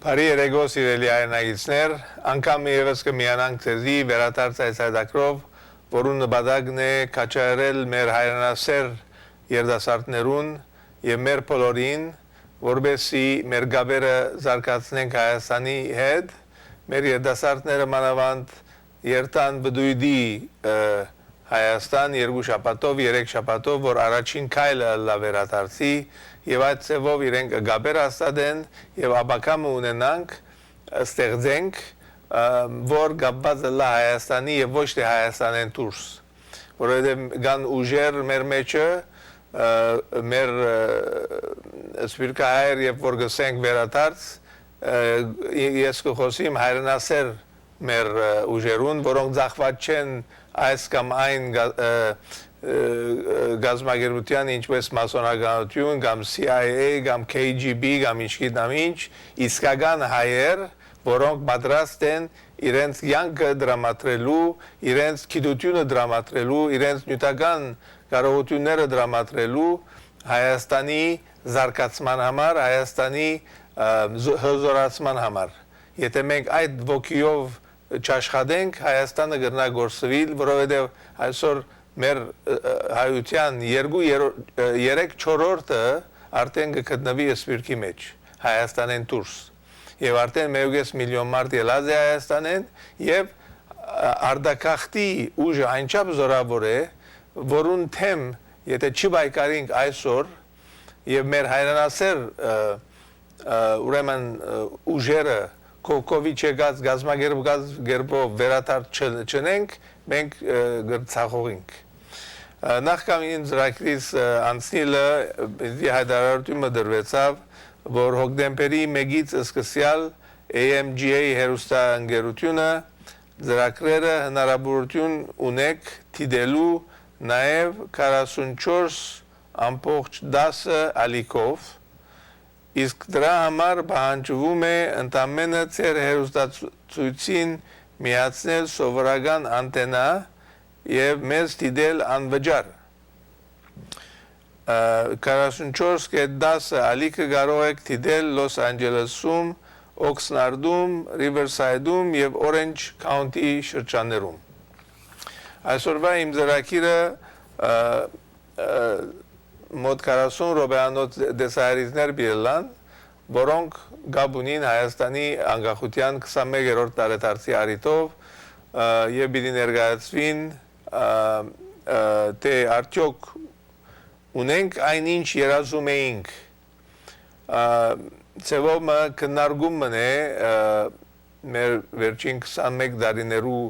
Բարի երեկո սիրելի հայրենագիտներ, անգամ ևս կմիանանք ձեզի վերադարձ այս հայտակրով, որուն նպատակն է կաչայրել մեր հայրենասեր երիտասարդներուն եւ մեր բոլորին, որպեսզի մեր գաբերը զարգացնենք Հայաստանի հետ, մեր երիտասարդները մանավանդ երթան բդույդի Հայաստան 2 շաբաթով, 3 շաբաթով, որ առաջին քայլը լա վերադարձի եւ այդ ծևով իրենք գաբեր հաստատեն եւ աբակամը ունենանք ստեղծենք, որ գաբված լա Հայաստանի եւ ոչ թե Հայաստանեն դուրս, որովհետեւ կան ուժեր մեր մեջը, մեր սպիրկահայր եւ որ գսենք վերադարձ, ես կխոսիմ հայրենասեր մեր ուժերուն, որոնք ձախված չեն այս կամ այն գազագերության ինչպես մասոնականություն, կամ CIA, կամ KGB, կամ ինչ գիտեմ ինչ, իսկական հայեր, որոնք պատրաստ են իրենց կյանքը դրամատրելու, իրենց գիտությունը դրամատրելու, իրենց նյութական կարողությունները դրամատրելու Հայաստանի զարգացման համար, Հայաստանի հզորացման համար։ Եթե մենք այդ ոգիով չաշխատենք, Հայաստանը կգնա գործվել, որովհետև այսօր մեր հայության 3/4-ը արդեն կգտնվի սպիրկի մեջ, Հայաստանեն դուրս։ Եվ արդեն 1.5 միլիոն մարդ ելած է Հայաստանեն եւ արտակախտի ուժը այնչափ զորավոր է, որուն թեմ, եթե չբայկարենք այսօր եւ մեր հայրենասեր ուրեմն ուժերը կովի չեկած գազմագերբով վերադարձ չնենք, մենք գծախողենք։ Նախքան ինձ ծրագրից անցնելը հայտարարությունը դրվեցավ, որ հոկտեմբերի 1-ից սկսյալ AMGA հեռուստաընկերությունը ծրագրերը հնարավորություն ունեք դիտելու նաև 44.10 ալիքով, իսկ դրա համար պահանջվում է ընդամենը ձեր հեռուստացույցին միացնել սովորական անտենա եւ մեզ դիտել անվճար։ 44.10 ալիքը կարող եք դիտել Լոս Անջելեսում, Օքսնարդում, Ռիվերսայդում եւ Օրենջ Քաունթի շրջաններում։ Այսօրվա իմ ծրագիրը մոտ 40 րոպեանոց դեսահարիզներ բիլան, որոնք գաբ ունին Հայաստանի անկախության 21-րդ տարեդարձի առիթով եւ պիտի ներկայացվին թե արդյոք ունենք այնինչ երազում էինք։ Ծևոմը քննարկումն է մեր վերջին 21 տարիներու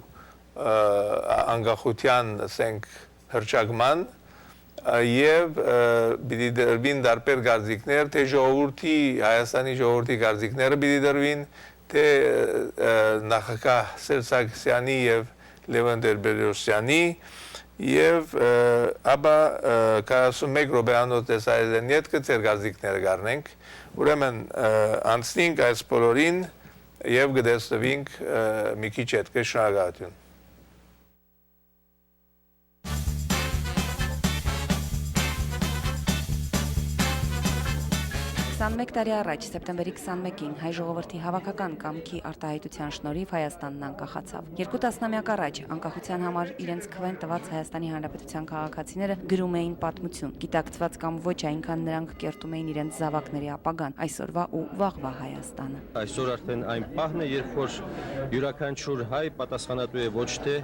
անկախության ասենք հռչակման եւ պիտի դրվին դարբեր գազիկներ, թե ժողովրդի Հայաստանի ժողովրդի գազիկները պիտի դրվին, թե նախագահ Սերժ Սարգսյանի եւ Լևոն Տեր-Պետրոսյանի եւ ապա 41 րոպեանոց տեսայելեն յետքը ծեր գազիկները գարնենք, ուրեմն անցնենք այս բոլորին եւ գտեսնվենք մի քիչ հետ շնորհակալություն։ 21 տարի առաջ, սեպտեմբերի 21-ին, հայ ժողովրդի հավաքական կամքի արտահայտության շնորհիվ Հայաստանն անկախացավ։ 2 տասնամյակ առաջ անկախության համար իրենց քվեն տված Հայաստանի Հանրապետության քաղաքացիները գրում էին պատմություն, գիտակցված կամ ոչ, այնքան նրանք կերտում էին իրենց զավակների ապագան, այսօրվա ու վաղվա Հայաստանը։ Այսօր արդեն այն պահն է, երբ որ յուրաքանչյուր հայ պատասխանատու է ոչ թե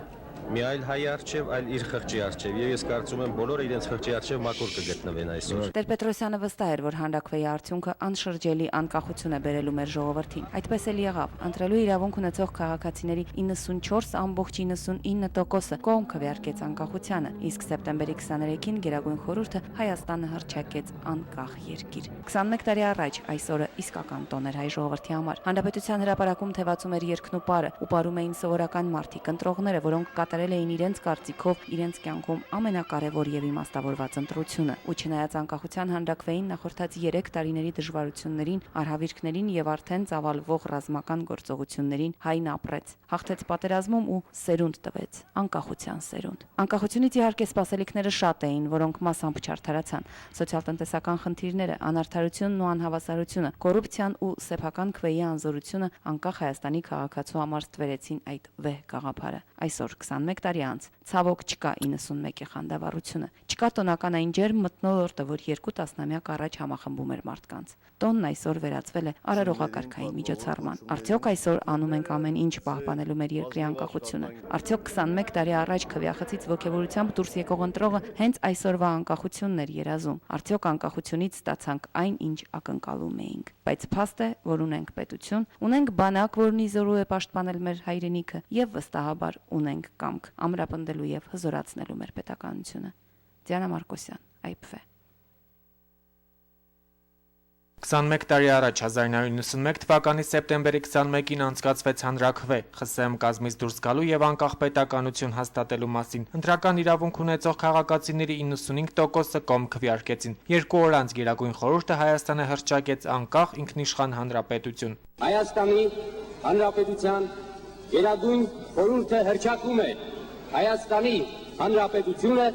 մի այլ հայ արչև, այլ իր խղճի արչև, եւ ես կարծում եմ բոլորը իրենց խղճի արչև մաքուր կգտնվեն այսօր։ Տեր-Պետրոսյանը վստահ էր, որ հանրաքվեի արդյունքը անշրջելի անկախություն է բերելու մեր ժողովրդին։ Այդպես էլ եղավ։ Ընտրելու իրավունք ունեցող քաղաքացիների 94.99%-ը կողմ քվեարկեց անկախությանը, իսկ սեպտեմբերի 23-ին Գերագույն խորհուրդը Հայաստանը հռչակեց անկախ երկիր։ 21 տարի առաջ այս օրը իսկական տոն էր հայ ժողովրդի համար։ Հանրապետության հրապարակում թևածում էր երկնուպարը ու պարում էին սովորական մարդիկ, ընտրողները, որոնք կատարել էին իրենց կարծիքով իրենց կյանքում ամենակարևոր եւ իմաստավորված ընտրությունը, ու չնայած անկախության հանրաքվեին նախորդած 3 տարիների դժվարություններին, արհավիրքներին եւ արդեն ծավալվող ռազմական գործողություններին հայն ապրեց, հաղթեց պատերազմում ու սերունդ տվեց, անկախության սերունդ։ Անկախությունից իհարկե սպասելիքները շատ էին, որոնք մասամբ չարդարացան, սոցիալ-տնտեսական խնդիրները, անարդարությունն ու անհավասարությունը, կոռուպցիան ու սեփական քվեի անզորությունը անկախ Հայաստանի քաղաքացու համար ստվերեցին այդ վեհ գաղափարը։ Այսօր 21 տարի անց ցավոք չկա 91-ի խանդավառությունը, չկա տոնական այն ջերմ մթնոլորտը, որ 2 տասնամյակ առաջ համախմբում էր մարդկանց։ Տոնն այսօր վերածվել է արարողակարգային միջոցառման։ Արդյոք այսօր անում ենք ամեն ինչ պահպանելու մեր երկրի անկախությունը։ Արդյոք 21 տարի առաջ քվեախցից ոգևորությամբ դուրս եկող ընտրողը հենց այսօրվա անկախությունն էր երազում։ Արդյոք անկախությունից ստացանք այն, ինչ ակնկալում էինք։ Բայց փաստ է, որ ունենք պետություն, ունենք բանակ, որն իզորու է պաշտպանել մեր հայրենիքը, եւ վստահաբար ունենք կամք ամրապնդելու եւ հզորացնելու մեր պետականությունը։ Դիանա Մարկոսյան, IPV 21 տարի առաջ 1991 թվականի սեպտեմբերի 21-ին անցկացվեց հանրաքվե ԽՍՀՄ կազմից դուրս գալու եւ անկախ պետականություն հաստատելու մասին։ Ընտրական իրավունք ունեցող քաղաքացիների 95%-ը կողմ քվեարկեցին։ 2 օր անց Գերագույն խորհուրդը Հայաստանը հռչակեց անկախ ինքնիշխան հանրապետություն։ Հայաստանի հանրապետության Գերագույն խորհուրդը հռչակում է Հայաստանի հանրապետությունը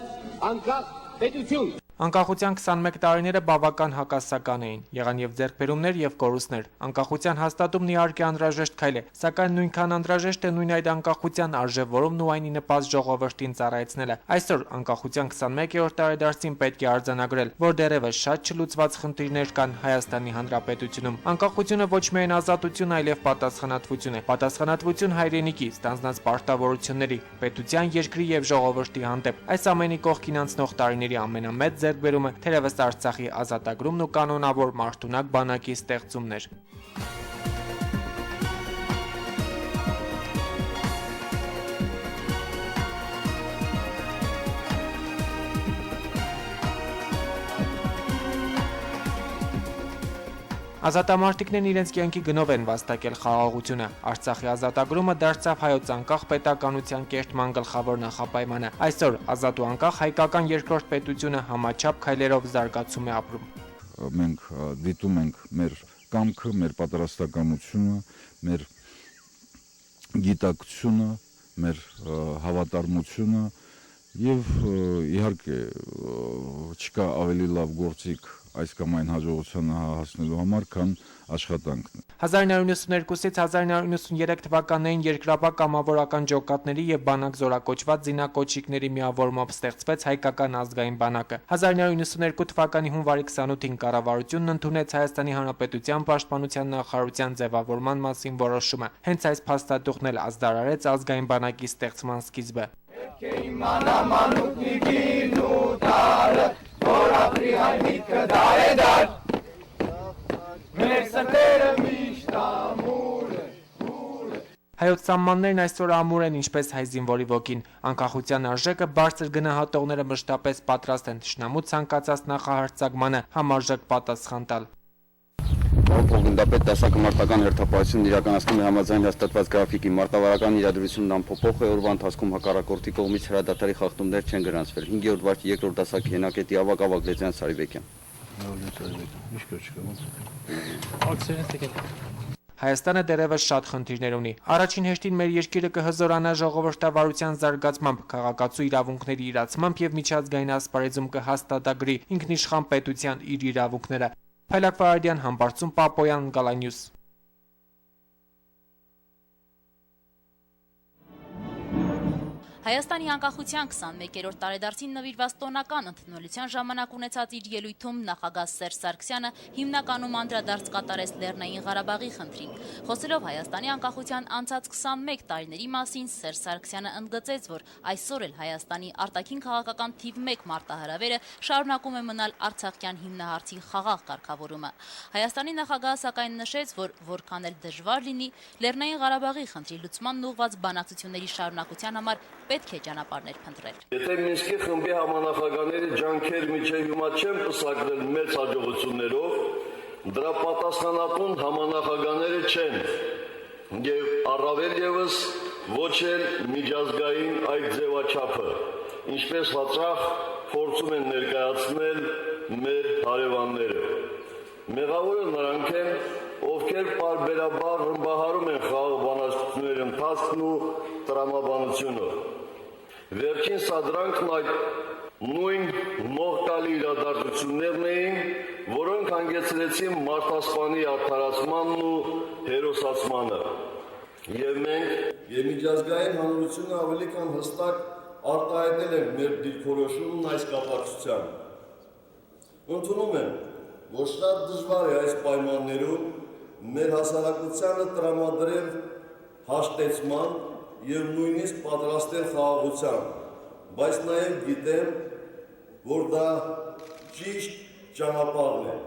անկախ պետություն։ Անկախության 21 տարիները բավական հակասական էին, եղան եւ ձեռքբերումներ եւ կորուստներ։ Անկախության հաստատումն իհարկե անհրաժեշտ քայլ է, սակայն նույնքան անհրաժեշտ է նույն այդ անկախության արժևորումն ու այն ի նպաստ ժողովրդին ծառայեցնելը։ Այսօր անկախության 21-րդ տարեդարձին պետք է արձանագրել, որ դեռևս շատ չլուծված խնդիրներ կան Հայաստանի Հանրապետությունում։ Անկախությունը ոչ միայն ազատություն, այլև պատասխանատվություն է։ Պատասխանատվություն հայրենիքի, ստանձնած պարտավորությունների, պետության, երկրի եւ ժողովրդի հանդեպ։ Այս ամենի կողքին անցնող տարիների ամենամեծ ձեռքբերումը թերևս Արցախի ազատագրումն ու կանոնավոր մարդունակ բանակի ստեղծումն էր։ Ազատամարտիկներն իրենց կյանքի գնով են վաստակել խաղաղությունը։ Արցախի ազատագրումը դարձավ հայոց անկախ պետականության կերտման գլխավոր նախապայմանը։ Այսօր ազատ ու անկախ հայկական երկրորդ պետությունը համաչափ քայլերով զարգացում է ապրում։ Մենք դիտում ենք մեր կամքը, մեր պատրաստականությունը, մեր գիտակցությունը, մեր հավատարմությունը եւ իհարկե չկա ավելի լավ գործիք այս կամ այն հաջողությանը հասնելու համար, քան աշխատանքն է։ 1992-ից 1993 թվականներին երկրապահ կամավորական ջոկատների եւ բանակ զորակոչված զինակոչիկների միավորմամբ ստեղծվեց հայկական ազգային բանակը։ 1992 թվականի հունվարի 28-ին կառավարությունն ընդունեց Հայաստանի Հանրապետության պաշտպանության նախարարության ձևավորման մասին որոշումը։ Հենց այս փաստաթուղթն էլ ազդարարեց ազգային բանակի ստեղծման սկիզբը։ Հայոց սահմաններն այսօր ամուր են ինչպես հայ զինվորի ոգին։ Անկախության արժեքը բարձր գնահատողները մշտապես պատրաստ են թշնամու ցանկացած նախահարձակմանը համարժեք պատասխան տալ։ Փոխգնդապետ դասակամարտական հերթապահությունն իրականացնում է համաձայն հաստատված գրաֆիկի մարտավարական իրադրությունն անփոփոխ է, օրվա ընթացքում հակառակորդի կողմից հրադադարի խախտումներ չեն գրանցվել։ 5-րդ վարչի 2-րդ դասակի հենակետի ավագ Լեզյան Սարիբեկյան։ Հայաստանը դեռևս շատ խնդիրներ ունի։ Առաջին հերթին մեր երկիրը կհզորանա ժողովրդավարության զարգացմամբ, քաղաքացու իրավունքների իրացմամբ եւ միջազգային ասպարեզում կհաստատագրի ինքնիշխան պետության իր իրավունքները։ Փայլակ Վարդյան, Համբարձում Պապոյան, Գալանյուս։ Հայաստանի անկախության 21-րդ տարեդարձին նվիրված տոնական ընդդիմության ժամանակ ունեցած իր ելույթում նախագահ Սերժ Սարգսյանը հիմնականում անդրադարձ կատարեց Լեռնային Ղարաբաղի խնդրին։ Խոսելով Հայաստանի անկախության անցած 21 տարիների մասին, Սերժ Սարգսյանը ընդգծեց, որ այսօր էլ Հայաստանի արտաքին քաղաքական թիվ 1 մարտահրավերը շարունակում է մնալ արցախյան հիմնահարցի խաղաղ կարգավորումը։ Հայաստանի նախագահը սակայն նշեց, որ որքան էլ դժվար լինի, Լեռնային Ղարաբաղի խնդրի լուծմանն ուղղված բանակցությունների շարունակության համար պետք է ճանապարհներ փնտրել։ Եթե Մինսկի խմբի համանախագահները ջանքեր միջև հիմա չեն պսակվել մեծ հաջողություններով, դրա պատասխանատուն համանախագահները չեն։ Եվ առավել ևս ոչ էլ միջազգային այդ ձևաչափը, ինչպես հաճախ փորձում են ներկայացնել մեր հարևանները։ Մեղավորը նրանք են, ովքեր պարբերաբար ռմբահարում են խաղաղ բանակցությունների ընթացքն ու տրամաբանությունը։ Վերջին սադրանքն այդ նույն մողկալի իրադարձություններն էին, որոնք հանգեցրեցին մարդասպանի արդարացմանն ու հերոսացմանը։ Եվ մենք եւ միջազգային հանրությունը ավելի քան հստակ արտահայտել են մեր դիրքորոշումն այս կապակցությամբ։ Ընդունում եմ, որ շատ դժվար է այս պայմաններում մեր հասարակությանը տրամադրել հաշտեցման եւ նույնիսկ պատրաստել խաղաղության, բայց նաեւ գիտեմ, որ դա ճիշտ ճանապարհն է։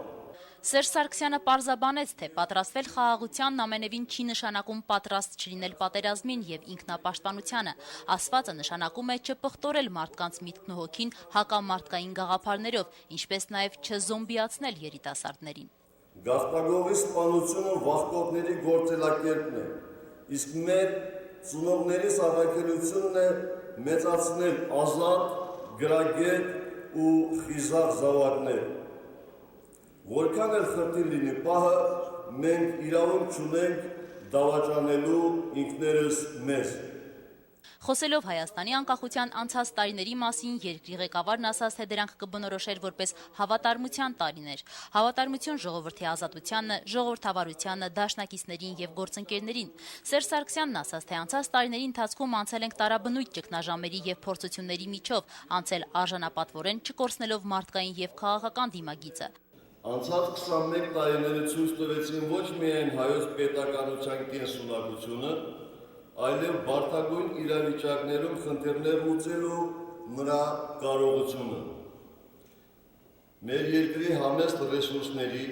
Սերժ Սարգսյանը պարզաբանեց, թե պատրաստվել խաղաղությանն ամենևին չի նշանակում պատրաստ չլինել պատերազմին եւ ինքնապաշտպանությանը։ Ասվածը նշանակում է չպղտորել մարդկանց միտքն ու հոգին հակամարտկային գաղափարներով, ինչպես նաեւ չզոմբիացնել երիտասարդներին։ Գաղտնագողի սպանությունը վախկոտների գործելակերպն է, իսկ մեր ծնողների սարքելությունն է մեծացնել ազատ, գրագետ ու խիզախ զավակներ։ Որքան էլ խրտին լինի պահը, մենք իրավունք չունենք դավաճանելու ինքներս մեզ։ Խոսելով Հայաստանի անկախության անցած տարիների մասին, երկրի ղեկավարն ասաց, թե դրանք կբնորոշեր որպես հավատարմության տարիներ։ Հավատարմություն ժողովրդի ազատությանը, ժողովրդավարությանը, դաշնակիցներին եւ գործընկերներին։ Սերժ Սարգսյանն ասաց, թե անցած տարիների ընթացքում անցել ենք տարաբնույթ ճգնաժամերի եւ փորձությունների միջով, անցել արժանապատվորեն չկորցնելով մարդկային եւ քաղաքական դիմագիծը։ Անցած 21 տարիները ցույց տվեցին ոչ միայն հայոց պետականության կենսունակությունը, այլև բարդագույն իրավիճակներում խնդիրներ լուծելու նրա կարողությունը։ Մեր երկրի համեստ ռեսուրսների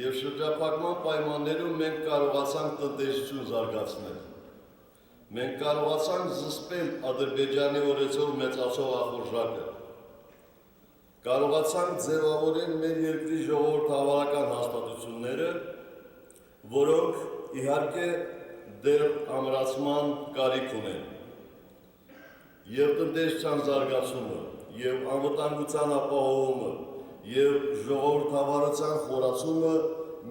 եւ շրջափակման պայմաններում մենք կարողացանք տնտեսություն զարգացնել։ Մենք կարողացանք զսպել Ադրբեջանի օրեցօր մեծացող ախորժակը։ Կարողացանք ձևավորել մեր երկրի ժողովրդավարական հաստատությունները, որոնք իհարկե դեռ ամրացման կարիք ունեն։ Եվ տնտեսության զարգացումը, եւ անվտանգության ապահովումը, եւ ժողովրդավարության խորացումը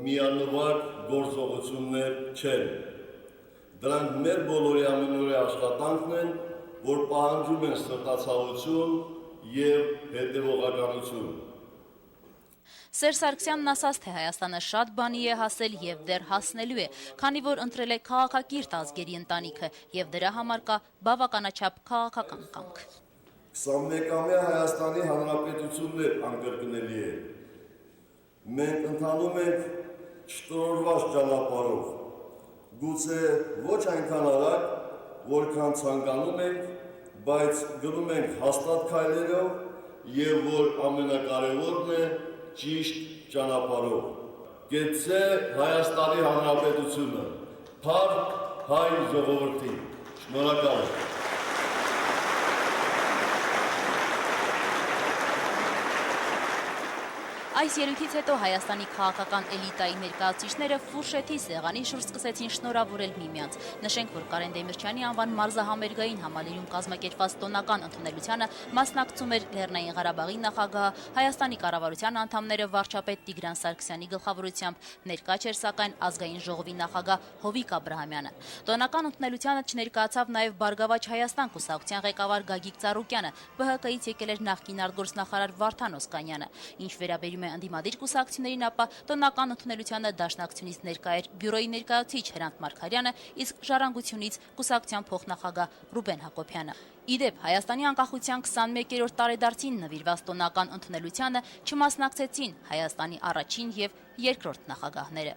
միանվագ գործողություններ չեն։ Դրանք մեր բոլորի ամենօրյա աշխատանքն են, որ պահանջում են սրտացավություն եւ հետևողականություն։ Սերժ Սարգսյանն ասաց, թե Հայաստանը շատ բանի է հասել եւ դեռ հասնելու է, քանի որ ընտրել է քաղաքակիրթ ազգերի ընտանիքը եւ դրա համար կա բավականաչափ քաղաքական կամք։ 21-ամյա Հայաստանի Հանրապետությունն էլ անկրկնելի է։ Մենք ընթանում ենք չտորված ճանապարհով, գուցե ոչ այնքան արագ, որքան ցանկանում ենք, բայց գնում ենք հաստատ քայլերով եւ որ ամենակարևորն է ճիշտ ճանապարհով։ Գեցե Հայաստանի Հանրապետությունը, փառք հայ ժողովրդի։ Շնորհակալ եմ։ Այս ելույթից հետո Հայաստանի քաղաքական էլիտայի ներկայացուցիչները Ֆուրշեթի սեղանի շուրջ սկսեցին շնորհավորել միմյանց։ Նշենք, որ Կարեն Դեմիրճյանի անվան մարզահամերգային համալիրում կազմակերպված տոնական ընդունելությանը մասնակցում էր Լեռնային Ղարաբաղի նախագահ, Հայաստանի կառավարության անդամները վարչապետ Տիգրան Սարգսյանի գլխավորությամբ, ներկա չէր սակայն ազգային ժողովի նախագահ Հովիկ Աբրահամյանը։ Տոնական ընդունելությանը չներկայացավ նաև Բարգավաճ Հայաստան կուսակցության ղեկավար Գագիկ Ծառուկյանը, ԲՀԿ-ից եկել էր նախկին արտգործնախարար Վարդան Օսկանյանը։ Ինչ վերաբերում է ընդդիմադիր կուսակցություններին, ապա տոնական ընդունելությանը դաշնակցությունից ներկա էր բյուրոյի ներկայացուցիչ Հրանտ Մարգարյանը, իսկ Ժառանգությունից կուսակցության փոխնախագահ Ռուբեն Հակոբյանը։ Իդեպ Հայաստանի անկախության 21-րդ տարեդարձին նվիրված տոնական ընդունելությանը չմասնակցեցին Հայաստանի առաջին եւ երկրորդ նախագահները։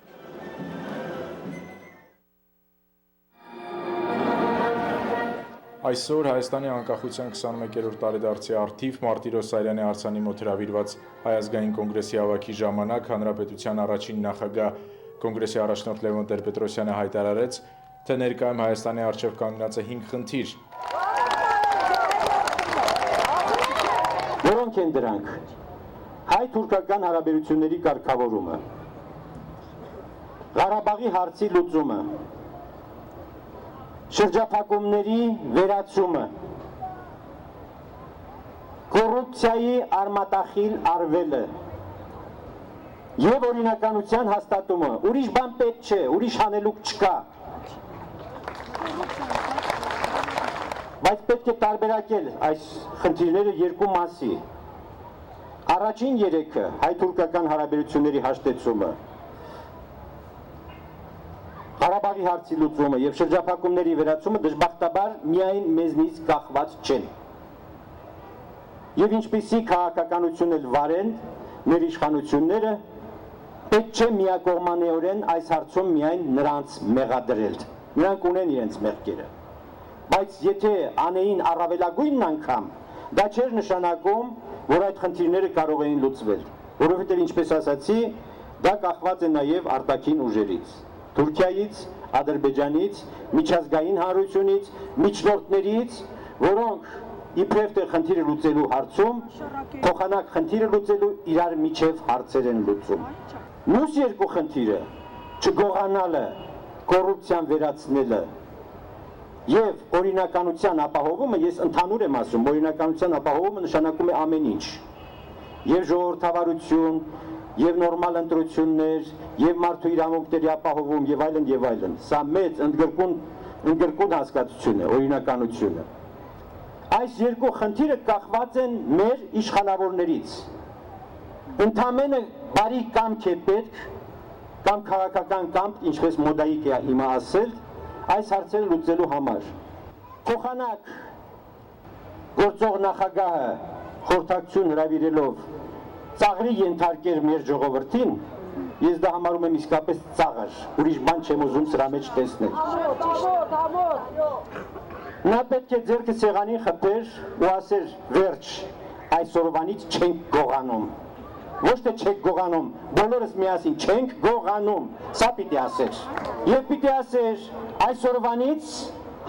Այսօր Հայաստանի անկախության 21-րդ տարեդարձի առթիվ Մարտիրոս Սարյանի արձանի մոտ հրավիրված Հայ ազգային կոնգրեսի հավաքի ժամանակ Հանրապետության առաջին նախագահ կոնգրեսի առաջնորդ Լևոն Տեր-Պետրոսյանը հայտարարեց, թե ներկայում Հայաստանի առջև կանգնած է 5 խնդիր։ Որոնք են դրանք։ Հայ-թուրքական հարաբերությունների կարգավորումը, Ղարաբաղի հարցի լուծումը, շրջափակումների վերացումը, կոռուպցիայի արմատախիլ արվելը եւ օրինականության հաստատումը, ուրիշ բան պետք չէ, ուրիշ հանելուկ չկա։ Բայց պետք է տարբերակել այս խնդիրները երկու մասի։ Առաջին երեքը հայ-թուրքական հարաբերությունների հաշտեցումը, Ղարաբաղի հարցի լուծումը եւ շրջափակումների վերացումը դժբախտաբար միայն մեզնից կախված չեն։ Եվ ինչպիսի քաղաքականություն էլ վարեն մեր իշխանությունները, պետք չէ միակողմանիորեն այս հարցում միայն նրանց մեղադրել։ Նրանք ունեն իրենց մեղքերը։ Բայց եթե անեին առավելագույնն անգամ, դա չէր նշանակում, որ այդ խնդիրները կարող էին լուծվել, որովհետև ինչպես ասացի, դա կախված է նաև արտաքին ուժերից, Թուրքիայից, Ադրբեջանից, միջազգային հանրությունից, միջնորդներից, որոնք իբրև թե խնդիրը լուծելու հարցում, փոխանակ խնդիրը լուծելու իրար միջև հարցեր են լուծում։ Մյուս երկու խնդիրը, չգողանալը, կոռուպցիան վերացնելը եւ օրինականության ապահովումը, ես ընդհանուր եմ ասում, օրինականության ապահովումը նշանակում է ամեն ինչ։ Եվ ժողովրդավարություն, եւ նորմալ ընտրություններ, եւ մարդու իրավունքների ապահովում եւ այլն եւ այլն։ Սա մեծ ընդգրկուն հասկացություն է, օրինականությունը։ Այս երկու խնդիրը կախված են մեր իշխանավորներից։ Ընդամենը բարի կամք է պետք, կամ քաղաքական կամք, ինչպես մոդայիկ է հիմա ասել, այս հարցերը լուծելու համար։ Փոխանակ գործող նախագահը խորհրդակցություն հրավիրելով ծաղրի ենթարկեր մեր ժողովրդին, ես դա համարում եմ իսկապես ծաղր, ուրիշ բան չեմ ուզում սրա մեջ տեսնել։ Նա պետք է ձեռքը սեղանին խփեր ու ասեր վերջ, այսօրվանից չենք գողանում։ Ոչ թե չենք գողանում, բոլորս միասին չենք գողանում, սա պիտի ասեր։ Եվ պիտի ասեր, այսօրվանից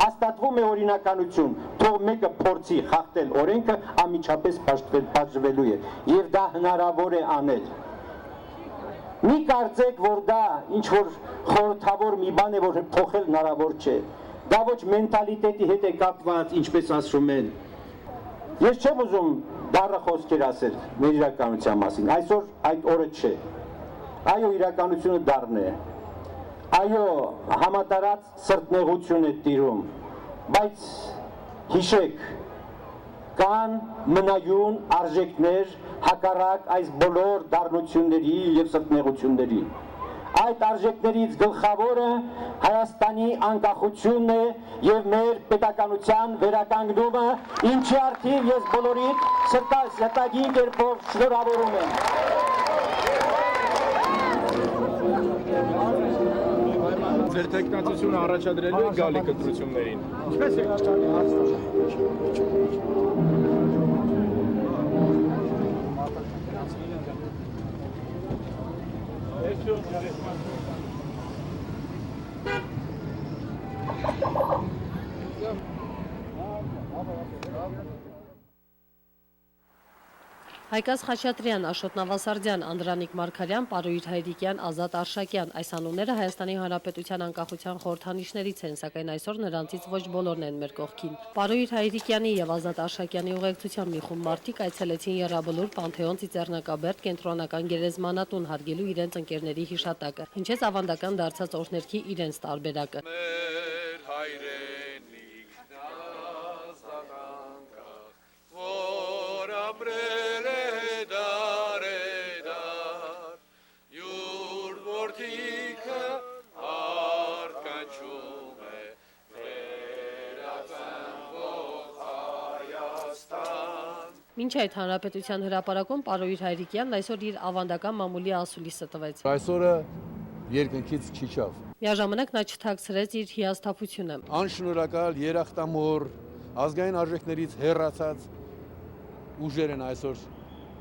հաստատվում է օրինականություն, թող մեկը փորձի խախտել օրենքը, անմիջապես բաժվելու է, եւ դա հնարավոր է անել։ Մի կարծեք, որ դա ինչ որ խորհրդավոր մի բան է, որ փոխել հնարավոր չէ։ Դա ոչ մենտալիտետի հետ է կապված, ինչպես ասում են։ Ես չեմ ուզում դառը խոսքեր ասել մեր իրականության մասին, այսօր այդ օրը չէ։ Այո, իրականությունը դառն է։ Այո, համատարած սրտնեղություն է տիրում, բայց հիշեք, կան մնայուն արժեքներ հակառակ այս բոլոր դառնությունների եւ սրտնեղությունների։ Այդ արժեքներից գլխավորը Հայաստանի անկախությունն է եւ մեր պետականության վերականգնումը, ինչի արդիվ ես բոլորիդ սրտագին կերպով շնորհավորում եմ։ Ձեր տեխնացությունը առաջադրելու է գալիք ընտրություններին։ Հայկազ Խաչատրյան, Աշոտ Նավասարդյան, Անդրանիկ Մարգարյան, Պարույր Հայրիկյան, Ազատ Արշակյան, այս անունները Հայաստանի Հանրապետության անկախության խորհրդանիշներից են, սակայն այսօր նրանցից ոչ բոլորն են մեր կողքին։ Պարույր Հայրիկյանի եւ Ազատ Արշակյանի ուղեկցությամբ մի խումբ մարդիկ այցելեցին Եռաբլուր, Պանթեոն, Ծիծեռնակաբերդ կենտրոնական գերեզմանատուն հարգելու իրենց ընկերների հիշատակը, ինչպես ավանդական դարձած օրհներքի իրենց տարբերակը։ Մինչ այդ հանրապետության հրապարակում Պարույր Հայրիկյանն այսօր իր ավանդական մամուլի ասուլիսը տվեց։ Այսօրը երկնքից չիջավ։ Միաժամանակ նա չթաքցրեց իր հիասթափությունը։ Անշնորհակալ, երախտամոռ, ազգային արժեքներից հեռացած ուժեր են այսօր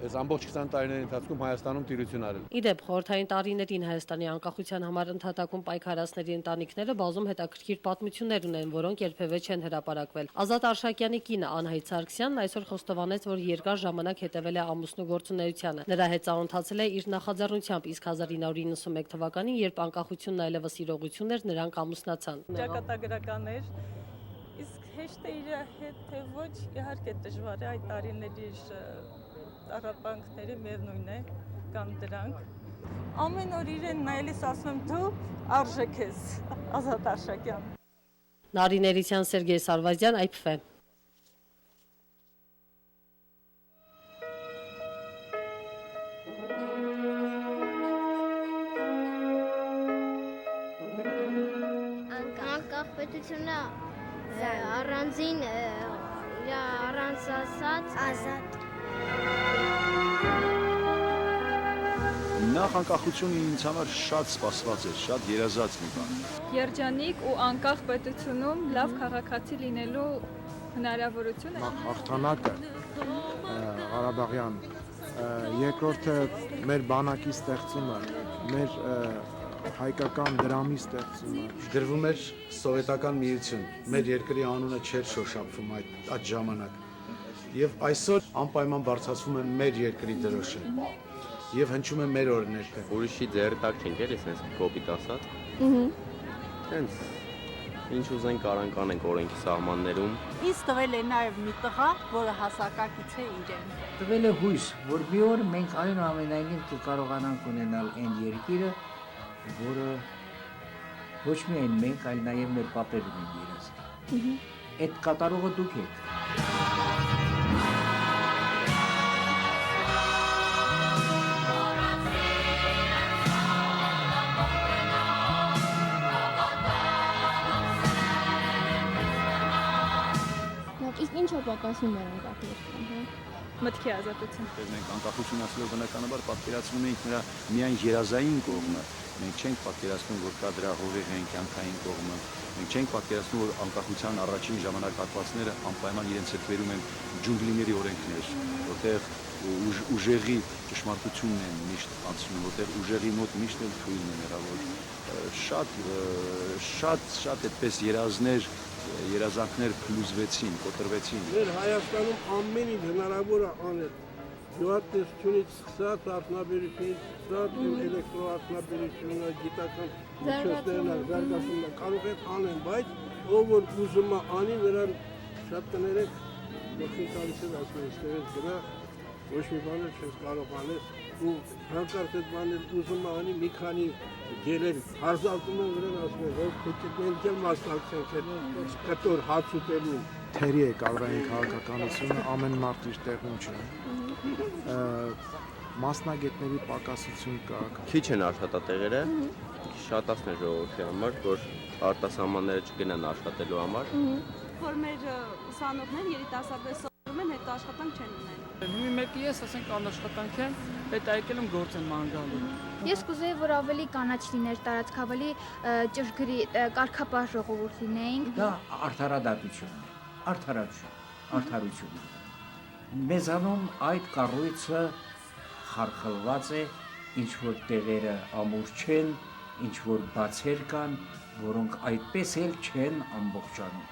այս ամբողջ 20 տարիների ընթացքում Հայաստանում տիրություն արել։ Իդեպ խորհրդային տարիներին Հայաստանի անկախության համար ընդհատակում պայքարածների ընտանիքները բազում հետաքրքիր պատմություններ ունեն, որոնք երբևէ չեն հրապարակվել։ Ազատ Արշակյանի կինը Անահիտ Սարգսյանն այսօր խոստովանեց, որ երկար ժամանակ հետևել է ամուսնու գործունեությանը։ Նրա հետ ծանոթացել է իր նախաձեռնությամբ, իսկ 1991 թվականին, երբ անկախությունն այլևս իրողություն էր, նրանք ամուսնացան։ Ճակատագրական էր, իսկ հեշտ է իր հետ թե ոչ, իհարկե դժվար է այդ տարիների տառապանքները միևնույն է, կան դրանք։ Ամեն օր իրեն նայելիս ասում եմ դու արժեք ես, Ազատ Արշակյան։ Նարին Էրիսյան, Սերգեյ Սարվազյան, IPF։ Անկախպետությունը առանձին առանց ասած ազատ։ Նախ անկախությունը ինձ համար շատ սպասված էր, շատ երազած մի բան։ Երջանիկ ու անկախ պետությունում լավ քաղաքացի լինելու հնարավորությունը։ Նախ հաղթանակը Ղարաբաղյան, երկրորդը մեր բանակի ստեղծումը, մեր հայկական դրամի ստեղծումը։ Գրվում էր սովետական միություն, մեր երկրի անունը չէր շոշափվում այդ ժամանակ։ Եվ այսօր անպայման բարձրացվում է մեր երկրի դրոշը։ Եվ հնչում է մեր օրներքը։ Ուրիշի ձեռի տակ չենք էլ, այսպես կոպիտ ասած։ Հենց ինչ ուզենք կարանք անենք օրենքի սահմաններում։ Ինձ տվել է նաև մի տղա, որը հասակակից է իրեն։ Տվել է հույս, որ մի օր մենք այնուամենայնիվ կկարողանանք ունենալ այն երկիրը, որը ոչ միայն մենք, այլ նաև մեր պապերն են երազել։ Այդ կատարողը դուք եք։ Իսկ ինչ է պակասում մեր անկախ երկրում, Մտքի ազատություն։ Մենք անկախություն ասելով բնականաբար պատկերացնում ենք նրա միայն երազային կողմը։ Մենք չենք պատկերացնում, որ կա դրա հողեղեն կյանքային կողմը։ Մենք չենք պատկերացնում, որ անկախության առաջին ժամանակահատվածները անպայման իրենց հետ բերում են ջունգլիների օրենքներ, որտեղ ուժեղի ճշմարտությունն են միշտ անցնում, որտեղ ուժեղի մոտ միշտ էլ թույլն է հեռավոր։ Շատ այդպես երազանքներ փլուզվեցին, կոտրվեցին։ Մեր Հայաստանում ամեն ինչ հնարավոր է անել։ Գյուղատնտեսությունից սկսած, արդյունաբերությունից սկսած, էլեկտրոարդյունաբերությունը, գիտական միջոցներն, զարգացումն կարող է անեն, բայց ով որ ուզում է անի, նրան շատ կներեք, ոչինչ տալիս է ասում այստեղից գնա, ոչ մի բան չես կարող անել, ու հանկարծ այդ բաներ ուզում է անի մի քանի գելեր հարզալտում են վրան ասում են, որ մենք էլ մասնակցենք կտոր հաց ուտելու։ Թերի է կադրային քաղաքականությունը, ամեն մարդ իր տեղում չէ։ Մասնագետների պակասություն կա։ Քիչ են աշխատատեղերը, շատացն է ժողովրդի համար, որ արտասահմանները չգնան աշխատելու համար։ Որ մեր ուսանողներ երիտասարդներ սովորում են, հետո աշխատանք չեն ունենում։ Մի մեկի ես, ասենք, անաշխատանք եմ, հետո եկել եմ գործ եմ ման գալու։ Ես կուզեի, որ ավելի կանաչ լիներ տարածք, ավելի ճշգրիտ կարգապահ ժողովուրդ լինեինք։ Դա արդարադատություն է, արդարություն։ Մեզանում այդ կառույցը խարխլված է, ինչ որ տեղերը ամուր չեն, ինչ որ բացեր կան, որոնք այդպես էլ չեն ամբողջանում,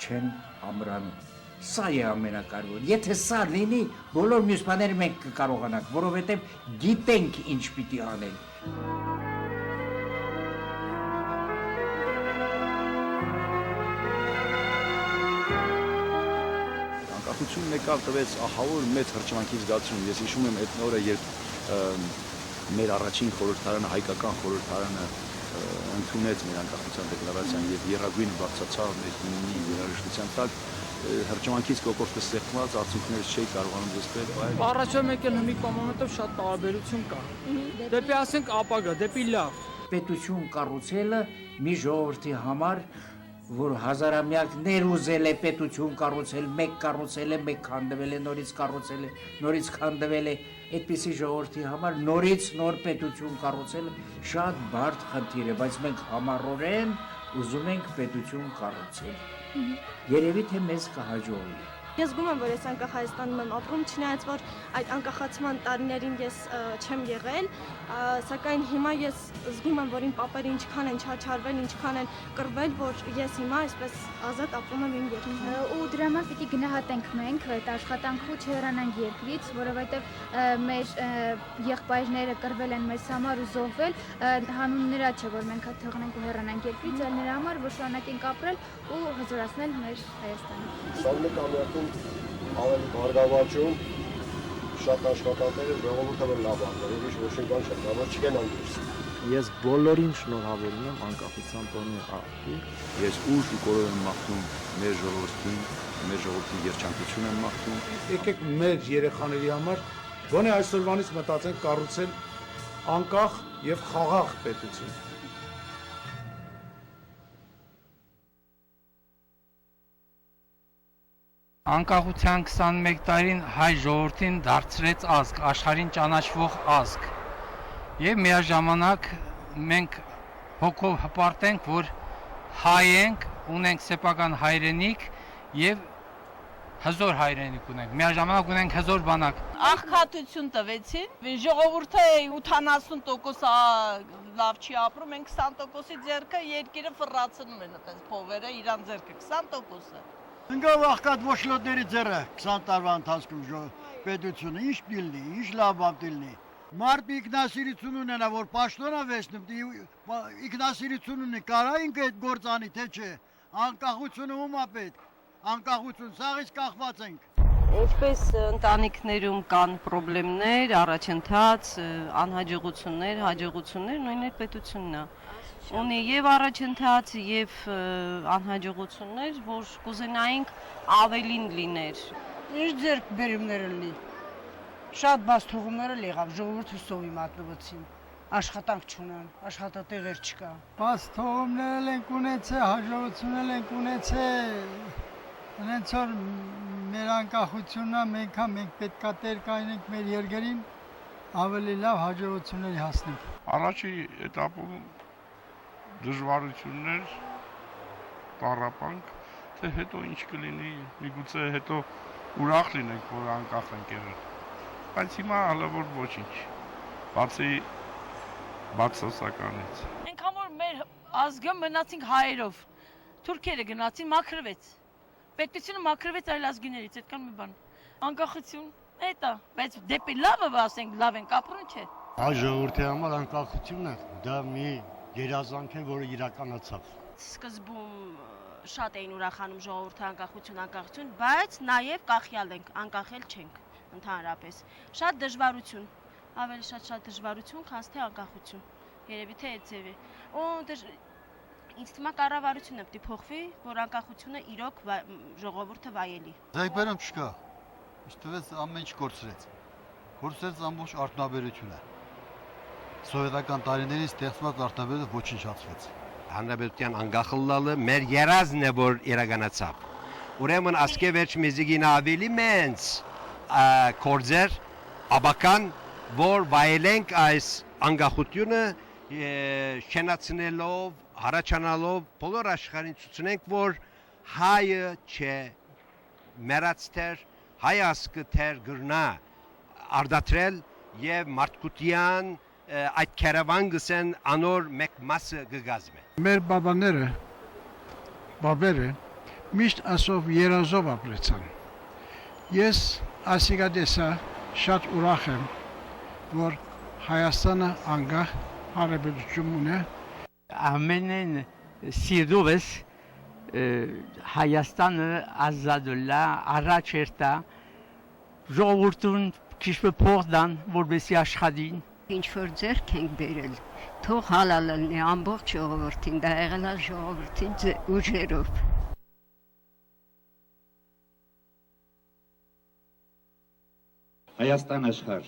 չեն ամրանում։ Սա է ամենակարևորը։ Եթե սա լինի, բոլոր մյուս բաները մենք կկարողանանք, որովհետև գիտենք ինչ պիտի անել։ Անկախությունն եկավ տվեց ահավոր մեծ հրճվանքի զգացում։ Ես հիշում եմ այդ օրը, երբ մեր առաջին խորհրդարանը, հայկական խորհրդարանը ընդունեց մեր անկախության դեկլարացիան եւ եռագույն բարձրացավ մեր հիմնի երաժշտության տակ, հրճվանքից կոկորդը ստեղծված արդյունքներ չէի կարողանում զսպել, բայց Առաջվա մեկ էլ հիմիկ պայմաններով շատ տարբերություն կա։ Դեպի ասենք ապագա, դեպի լավ։ Պետություն կառուցելը մի ժողովրդի համար, որ հազարամյակներ ուզել է պետություն կառուցել, մեկ կառուցել է, մեկ քանդվել է, նորից քանդվել է, այդպիսի ժողովրդի համար նորից նոր պետություն կառուցելը շատ բարդ խնդիր է, բայց մենք համառորեն ուզում ենք պետություն կառուցել։ Երևի թե մեզ կհաջողվի։ Ես զգում եմ, որ ես անկախ Հայաստանում եմ ապրում, չնայած որ այդ անկախացման տարիներին ես չեմ եղել, սակայն հիմա ես զգում եմ, որ իմ պապերը ինչքան են չարչարվել, ինչքան են կռվել, որ ես հիմա այսպես ազատ ապրում եմ իմ երկրում։ Ու դրա համար պիտի գնահատենք մենք այդ աշխատանքը չհեռանանք երկրից, որովհետև մեր եղբայրները կռվել են մեզ համար ու զոհվել, հանուն նրա չէ, որ մենք թողնենք ու հեռանանք երկրից, այլ նրա համար, որ շարունակենք ապրել ու հզորացնել մեր Հայաստանը։ 21-ամյակում ավելի բարգավաճում շատ աշխատանքներ ժողովուրդը որ լավ անում, ուրիշ ոչինչ բան չէ, դա որ չգնան դուրս։ Ես բոլորին շնորհավորում եմ անկախության տոնի արդի։ Ես ուժ ու կորով եմ մաղթում մեր ժողովրդին, մեր ժողովրդի երջանկություն եմ մաղթում։ Եկեք մեր երեխաների համար գոնե այսօրվանից մտածենք կառուցել անկախ եւ խաղաղ պետություն։ Անկախության 21 տարին հայ ժողովրդին դարձրեց ազգ, աշխարհին ճանաչվող ազգ։ Եվ միաժամանակ մենք հոգով հպարտենք, որ հայ ենք, ունենք սեփական հայրենիք եւ հզոր հայրենիք ունենք, միաժամանակ ունենք հզոր բանակ։ Աղքատություն տվեցին, ժողովուրդը 70% լավ չի ապրում, են 20%-ի ձեռքը երկիրը ֆռացնում են այդպես փողերը իրան ձեռքը 20%-ը։ Ընկավ աղքատ ոչլոտների ձեռը 20 տարվա ընթացքում պետությունը ինչ դիլնի, ինչ լավ բան դիլնի։ Մարդ ինքնասիրություն ունենա, որ պաշտոնա վեսնում, ինքնասիրություն ունի, կարա ինք այդ գործանի, թե չէ, անկախությունը ում է պետք, անկախություն, սաղից կախված ենք։ Ինչպես ընտանիքներում կան պրոբլեմներ, առաջընթաց, անհաջողություններ, հաջողություններ, նույն այդ պետությունն է։ Ունի եւ առաջընթաց եւ անհաջողություններ, որ կուզենայինք ավելին լիներ։ Ինչ ձեռք բերումներ լինի։ Շատ բաց թողումներ եղավ, ժողովուրդը սովի մատնվեցին, աշխատանք չունեն, աշխատատեղեր չկա։ Բաց թողումներ ենք ունեցել, հաջողություններ ենք ունեցել, հենց որ մեր անկախությունն է, մենք պետքա տեր կայնենք մեր երկրին, ավելի լավ հաջողությունների հասնենք։ Առաջի էտապում դժվարություններ, տառապանք, թե հետո ինչ կլինի, միգուցե հետո ուրախ լինենք, որ անկախ ենք եղել։ Բայց հիմա հələ որ ոչինչ, բացի բացասականից։ Այնքան որ մեր ազգը մնացինք հայերով, թուրքերը գնացին, մաքրվեց, պետությունը մաքրվեց այլ ազգիներից, այդքան մի բան, անկախություն, այդ է, բայց դեպի լավը ասենք, լավ ենք ապրում, չէ։ Հայ ժողովրդի համար անկախությունը դա մի երազանք է, որը իրականացավ։ Սկզբում շատ էին ուրախանում ժողովուրդը անկախություն, բայց նաև կախյալ ենք, անկախել չենք։ Ընդհանրապես շատ դժվարություն, ավելի շատ դժվարություն, քան թե անկախություն։ Երևի թե այդ ձև է։ Ինձ թվում է կառավարությունը պետք է փոխվի, որ անկախությունը իրոք ժողովուրդը վայելի։ Ձայբերում չկա։ Իշտ թվեց ամեն ինչ կորցրեց։ Կորցրեց ամբողջ արդյունաբերությունը։ Սովետական տարիներից ստեղծված արդյունաբերությունը ոչնչացվեց։ Հանրապետության անկախելը մեր երազն է, որ իրականացավ։ Ուրեմն ասկե վերջ մեզիգին ավելի մենց կորձեր աբական, որ վայելենք այս անկախությունը շենացնելով, հարաճանալով, բոլոր աշխարհին ցույցնենք, որ հայը չէ, մեռածներ, հայ ազգը թեր գրնա արդատրել եւ մարդկության այդ քարավան գսեն անոր մեկ մասը գգազմե։ Մեր բաբերը միշտ ասով երազով ապրեցան։ Ես ասիկադեսա շատ ուրախ եմ, որ Հայաստանը անկախ հանրապետություն ունի։ Ամենեն սիրովս Հայաստանը ազատելա, առաջ երտա, ժողովուրդուն քիչ փող դան, որպեսզի աշխատին։ Ինչ որ ձեռք ենք բերել, թող հալալ լինի ամբողջ ժողովրդին, դա եղել է ժողովրդի ուժերով։ Հայաստան աշխարհ,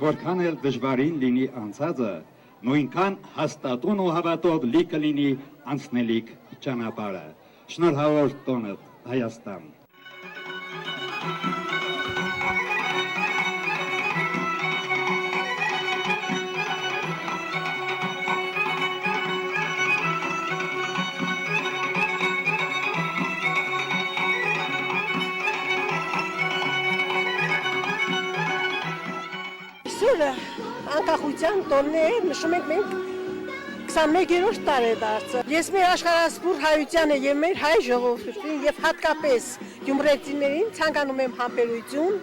որքան էլ դժվարին լինի անցածը, նույնքան հաստատուն ու հավատով լիքը լինի անցնելիք ճանապարհը։ Շնորհավոր տոնդ Հայաստան։ Այսօրը անկախության տոնն է, նշում ենք մենք 21-րդ տարեդարձը։ Ես մեր աշխարհասփյուռ հայությանը եւ մեր հայ ժողովրդին եւ հատկապես գյումրեցիներին ցանկանում եմ համբերություն,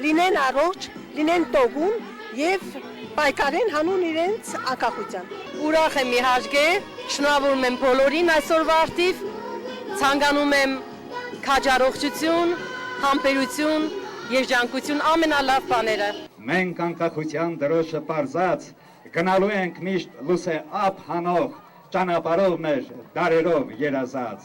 լինեն առողջ, լինեն տոկուն եւ պայքարեն հանուն իրենց անկախության։ Ուրախ եմ իհարկե, շնորհավորում եմ բոլորին այսօրվա արդիվ, ցանկանում եմ քաջառողջություն, համբերություն, երջանկություն, ամենալավ բաները։ Մենք անկախության դրոշը պարզած գնալու ենք միշտ լուսե ափ հանող ճանապարհով մեր դարերով երազած։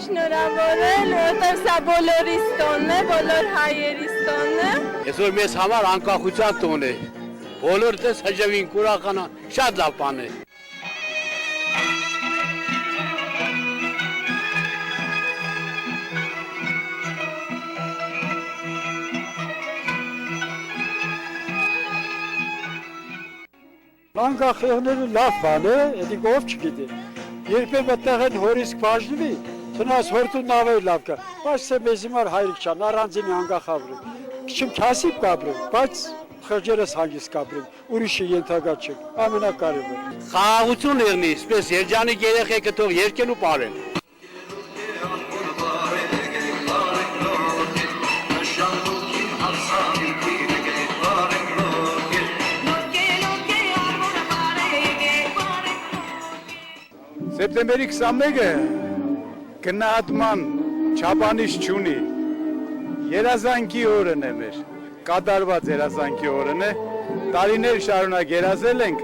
Շնորհավորել, որտեղ սա բոլորիս տոնն է, բոլոր հայերիս տոնն է։ Այսօր մեզ համար անկախության տոն է։ Բոլորը դες հաջողին կուրախանա, շատ լավ բան է։ Անկախեղները լավ բան է, էդի ով չգիտի։ Երբեմն այդտեղ են հորից բաժնվի, Տնաս հորտուն նավեր լավ կա, բայց սե մեզ հիմար հայրիկ չան, առանձին անգախ ապրեմ։ Քիչում քասիպ կապրեմ, բայց խղճերս հանգիստ կապրեմ, ուրիշը ենթակա չեք, ամենակարևորը։ Խաղաղություն եղնի, այսպես երջանիկ երեխեքը թող երգեն ու պարեն։ Սեպտեմբերի 21-ը գնահատման չափանիշ չունի, երազանքի օրն է մեր, կատարված երազանքի օրն է, տարիներ շարունակ երազել ենք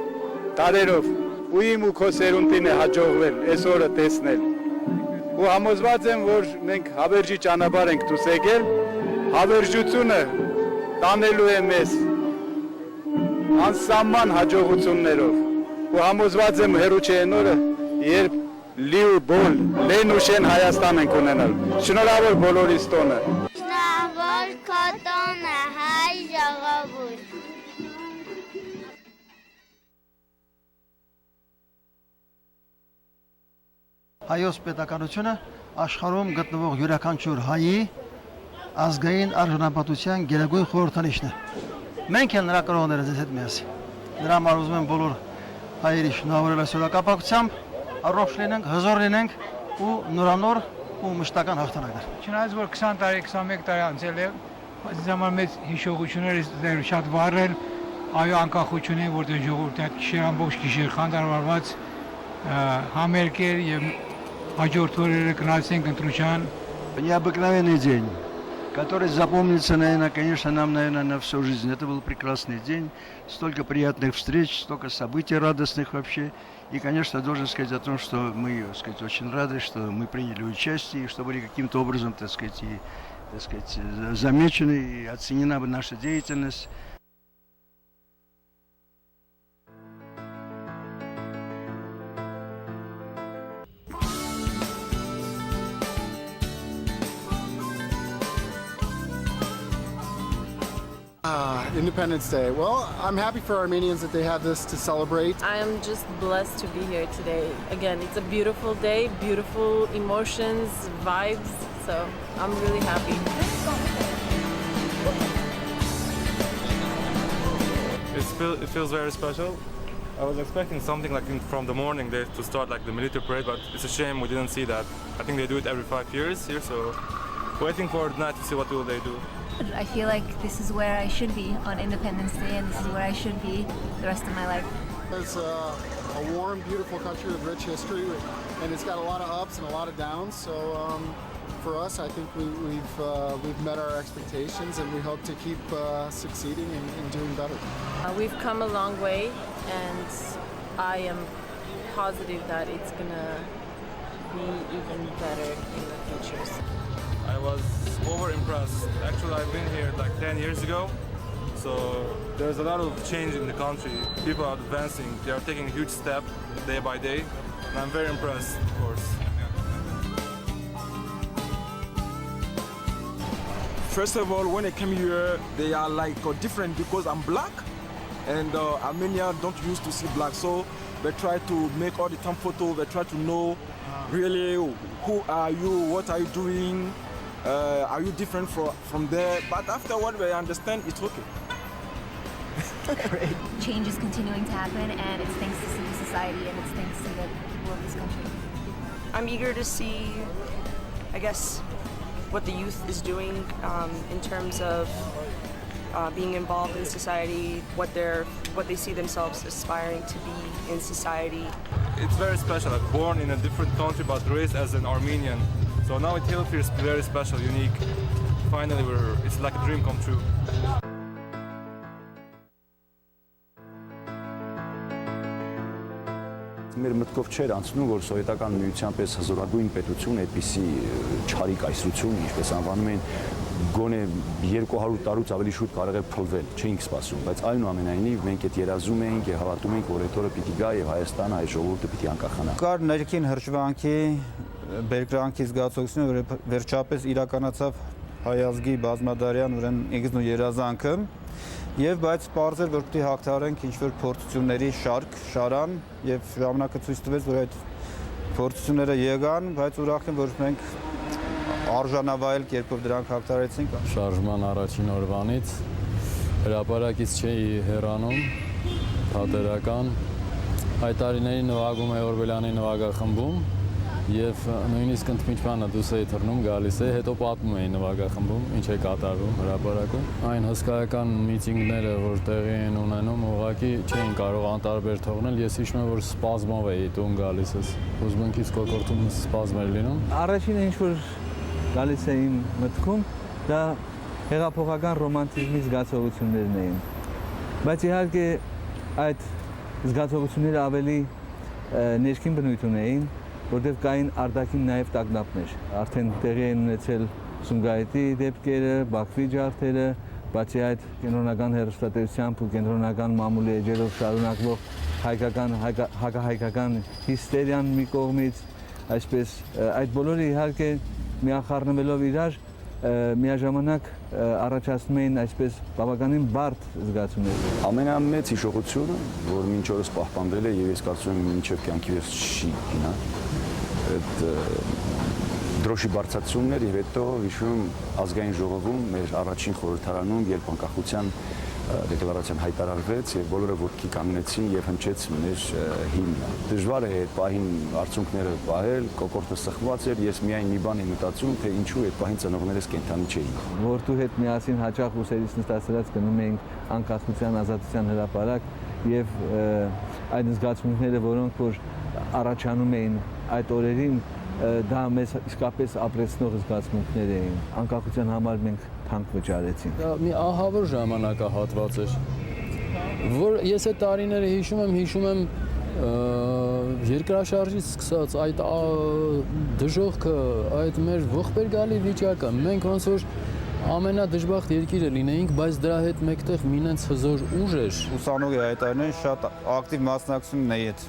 տարերով, ու իմ ու քո սերունդին է հաջողվել այս օրը տեսնել, ու համոզված եմ, որ մենք հավերժի ճանապարհ ենք դուրս եկել, հավերժությունը տանելու է մեզ անսահման հաջողություններով, ու համոզված եմ հեռու չէ այն օրը, երբ լիու բոլ, լեն ու շեն Հայաստան ենք ունենալ։ Շնորհավոր բոլորիս տոնը։ Շնորհավոր քո տոնը, հայ ժողովուրդ։ Հայոց պետականությունը աշխարհում գտնվող յուրաքանչյուր հայի ազգային արժանապատվության գերագույն խորհրդանիշն է։ Մենք էլ նրա կրողները ձեզ հետ միասին։ Նրա համար ուզում եմ բոլոր հայերի շնորհավորել այսօր կապակցությամբ առողջ լինենք, հզոր լինենք ու նորանոր ու մշտական հաղթանակներ։ Չնայած որ 20 տարի, 21 տարի անցել է, բայց ինձ համար մեծ հիշողություններ շատ վառել, այո անկախությունը, որտեղ ժողովուրդը գիշեր ամբողջ гիշեր խանդարված համերգեր եւ հաջորդ օրերը գնացինք ընտրության։ Необыкновенный день, который запомнится, наверное, конечно, нам, наверное, на всю жизнь. Это был прекрасный день, столько приятных встреч, столько событий радостных вообще. И, конечно, должен сказать о том, что мы, так сказать, очень рады, что мы приняли участие, и что были каким-то образом, так сказать, замечены и оценена наша деятельность. Independence Day. Well, I'm happy for Armenians that they have this to celebrate. I am just blessed to be here today. Again, it's a beautiful day, beautiful emotions, vibes, so I'm really happy. It feels very special. I was expecting something like from the morning there to start like the military parade, but it's a shame we didn't see that. I think they do it every 5 years here, so waiting for tonight to see what will they do. I feel like this is where I should be on Independence Day, and this is where I should be the rest of my life. It's a warm, beautiful country with rich history, and it's got a lot of ups and a lot of downs. So for us, I think we've met our expectations, and we hope to keep succeeding and doing better. We've come a long way, and I am positive that it's gonna be even better in the future. I was over impressed. Actually, I've been here like 10 years ago, so there's a lot of change in the country. People are advancing, they are taking a huge step day by day, and I'm very impressed, of course. First of all, when I came here, they are like different because I'm black, and Armenia don't used to see black, so they try to make all the time photo. They try to know really who are you, what are you doing, are you different from there? But afterward, they understand it's okay. Great. Change is continuing to happen, and it's thanks to civil society, and it's thanks to the people of this country. I'm eager to see, I guess, what the youth is doing in terms of being involved in society, what they see themselves aspiring to be in society. It's very special. I'm born in a different country but raised as an Armenian. So now it feels very special, unique. Finally, it's like a dream come true. Մեր մտքով չէր անցնում, որ սովետական միության պես հզորագույն պետություն այդպիսի չարի կայսրություն, ինչպես անվանում են, գոնե 200 տարուց ավելի շուտ կարող է փլվել, չէինք սպասում, բայց այնուամենայնիվ մենք այդ երազում էինք եւ հավատում էինք, որ այդ օրը պիտի գա եւ Հայաստանը, հայ ժողովուրդը պիտի անկախանա։ Կար ներքին հրճվանքի, բերկրանքի զգացողությունը, որ վերջապես իրականացավ հայ ազգի բազմադարյան ուրեմն ինքնու երազանքը, եւ բայց պարզ էր, որ պիտի հաղթահարենք ինչ-որ փորձությունների շարք, շարան եւ ժամանակը ցույց տվեց, որ այդ փորձությունները եկան, բայց ուրախ եմ, որ մենք արժանավայել կերպով դրանք հաղթահարեցինք։ Շարժման առաջին օրվանից հրապարակից չէի հեռանում, թատերական այդ տարիներին նվագում էի Օրբելյանի նվագախմբում եւ նույնիսկ ընդմիջմանը դուրս էի թռնում, գալիս էի, հետո պատմում էի նվագախմբում, ինչ է կատարվում հրապարակում։ Այն հսկայական միտինգները, որ տեղի են ունենում, ուղղակի չէին կարող անտարբեր թողնել։ Ես հիշում եմ, որ սպազմով էի տուն գալիս ես, հուզմունքից կոկորտում սպազմ էր լինում։ Առաջինը ինչ որ գալիս է իմ մտքում, դա հեղափոխական ռոմանտիզմի զգացողություններն էին։ Բայց իհարկե այդ զգացողությունները ավելի ներքին բնույթ ունեին, որտեղ կային արտաքին նաև տագնապներ։ Արդեն տեղի են ունեցել Սումգայիթի դեպքերը, Բաքվի ջարդերը, բացի այդ կենտրոնական հեռուստատեսությամբ ու կենտրոնական մամուլի էջերով շարունակվող հակահայկական հիստերիան մի կողմից, այսպես այդ բոլորը իհարկե միախառնվելով իրար միաժամանակ առաջացնում էին այսպես բավականին բարդ զգացումներ։ Ամենամեծ հիշողությունը, որ մինչ օրս պահպանվել է եւ ես կարծում եմ մինչեւ կյանքի վերջ չի գնա, այդ դրոշի բարձրացումներ եւ հետո հիշում ազգային ժողովում մեր առաջին խորհրդարանում, երբ անկախության դեկլարացիան հայտարարվեց եւ բոլորը ոտքի կանգնեցին եւ հնչեց մեր հիմնը։ Դժվար է այդ պահին արցունքները պահել, կոկորտը սխված էր, ես միայն մի բան եմ մտածում, թե ինչու այդ պահին ծնողներս կենթանի չէին։ Որդու հետ միասին հաճախ ուսերից նստած գնում էինք անկախության ազատության հրապարակ եւ այդ զգացմունքները, որոնք որ առաջանում էին այդ օրերին, դա մեզ իսկապես ապրեցնող զգացմունքներ էին։ Անկախության համար մենք թանկ վճարեցինք։ Դա մի ահավոր ժամանակահատված էր, որ ես այդ տարիները հիշում եմ երկրաշարժից սկսած այդ դժոխքը, այդ մեր ողբերգալի վիճակը, մենք ոնց որ ամենադժբախտ երկիրը լինեինք, բայց դրա հետ մեկտեղ մինենց հզոր ուժ էր։ Ուսանողի այդ տարիներին շատ ակտիվ մասնակցություն ունեի այդ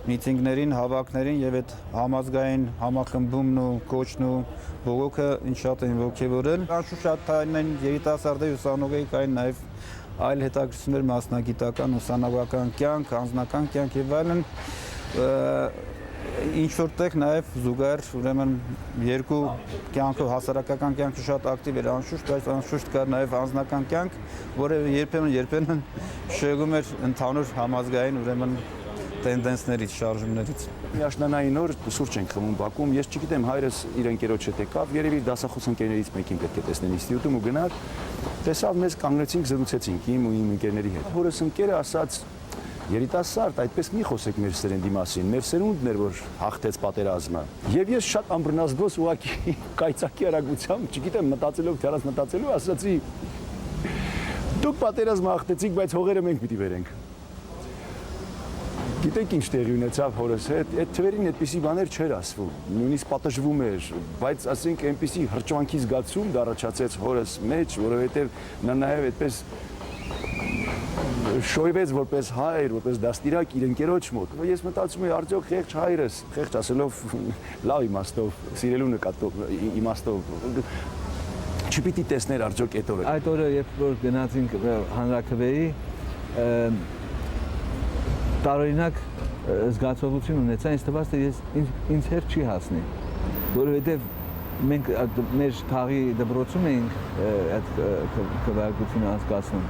միտինգներին, հավաքներին եւ այդ համազգային համախմբումն ու կոչն ու բողոքը ինչ շատ են ողջևորել։ Անշուշտ շատ տարիներին երիտասարդի ուսանողի կային նաեւ այլ հետաքրքրություններ, մասնագիտական, ուսանողական կյանք, անձնական կյանք եւ այլն, ինչ որտեղ նաեւ զուգահեռ ուրեմն երկու կյանքով հասարակական կյանքը շատ ակտիվ էր անշուշտ, բայց անշուշտ կար նաեւ անձնական կյանք, որը երբեմն շեղում էր ընդհանուր համազգային ուրեմն տենդենսներից, շարժումներից։ Միաշնանային օր սուրճ ենք խմում Բաքում, ես չգիտեմ հայրս իր ընկերոջ հետ եկավ, երևի դասախոս ընկերներից մեկին պետք է տեսնեն ինստիտուտում ու գնար, տեսավ մեզ կանգնեցինք, զրուցեցինք իմ ու իմ ընկերների հետ։ Հորս ընկերը ասաց. Երիտասարդ, այդպես մի խոսեք մեր սերնդի մասին, մեր սերունդն էր, որ հաղթեց պատերազմը։ Եվ ես շատ ամբռնազբոս ուղղակի կայծակի արագությամբ, չգիտեմ, մտածելով, թե առանց մտածելու, ասացի. Դուք պատերազմը հաղթեցիք, բայց հողերը մենք պիտի վերենք։ Գիտեք ինչ տեղի ունեցավ հորս հետ, այդ թվերին այդպիսի բաներ չէր ասվում, նույնիսկ պատժվում էր, բայց ասենք այնպիսի հրճվանքի զգացում դառաջացեց հորս մեջ, որովհետև նա նաև այդպես շոյվեց որպես հայր, որպես դաստիարակ իր ընկերոջ մոտ։ Ես մտածում եմ արդյոք խեղճ հայրս, խեղճ ասելով լավ իմաստով, սիրելու նկատով իմաստով չպիտի տեսներ արդյոք այդ օրը։ Այդ օրը երբ որ գնացինք հանրաքվեի, տարօրինակ զգացողություն ունեցա, ինձ թվաց թե ինձ հերթ չի հասնի, որովհետև մենք մեր թաղի դպրոցում էինք այդ քվեարկությունը անցկացնում։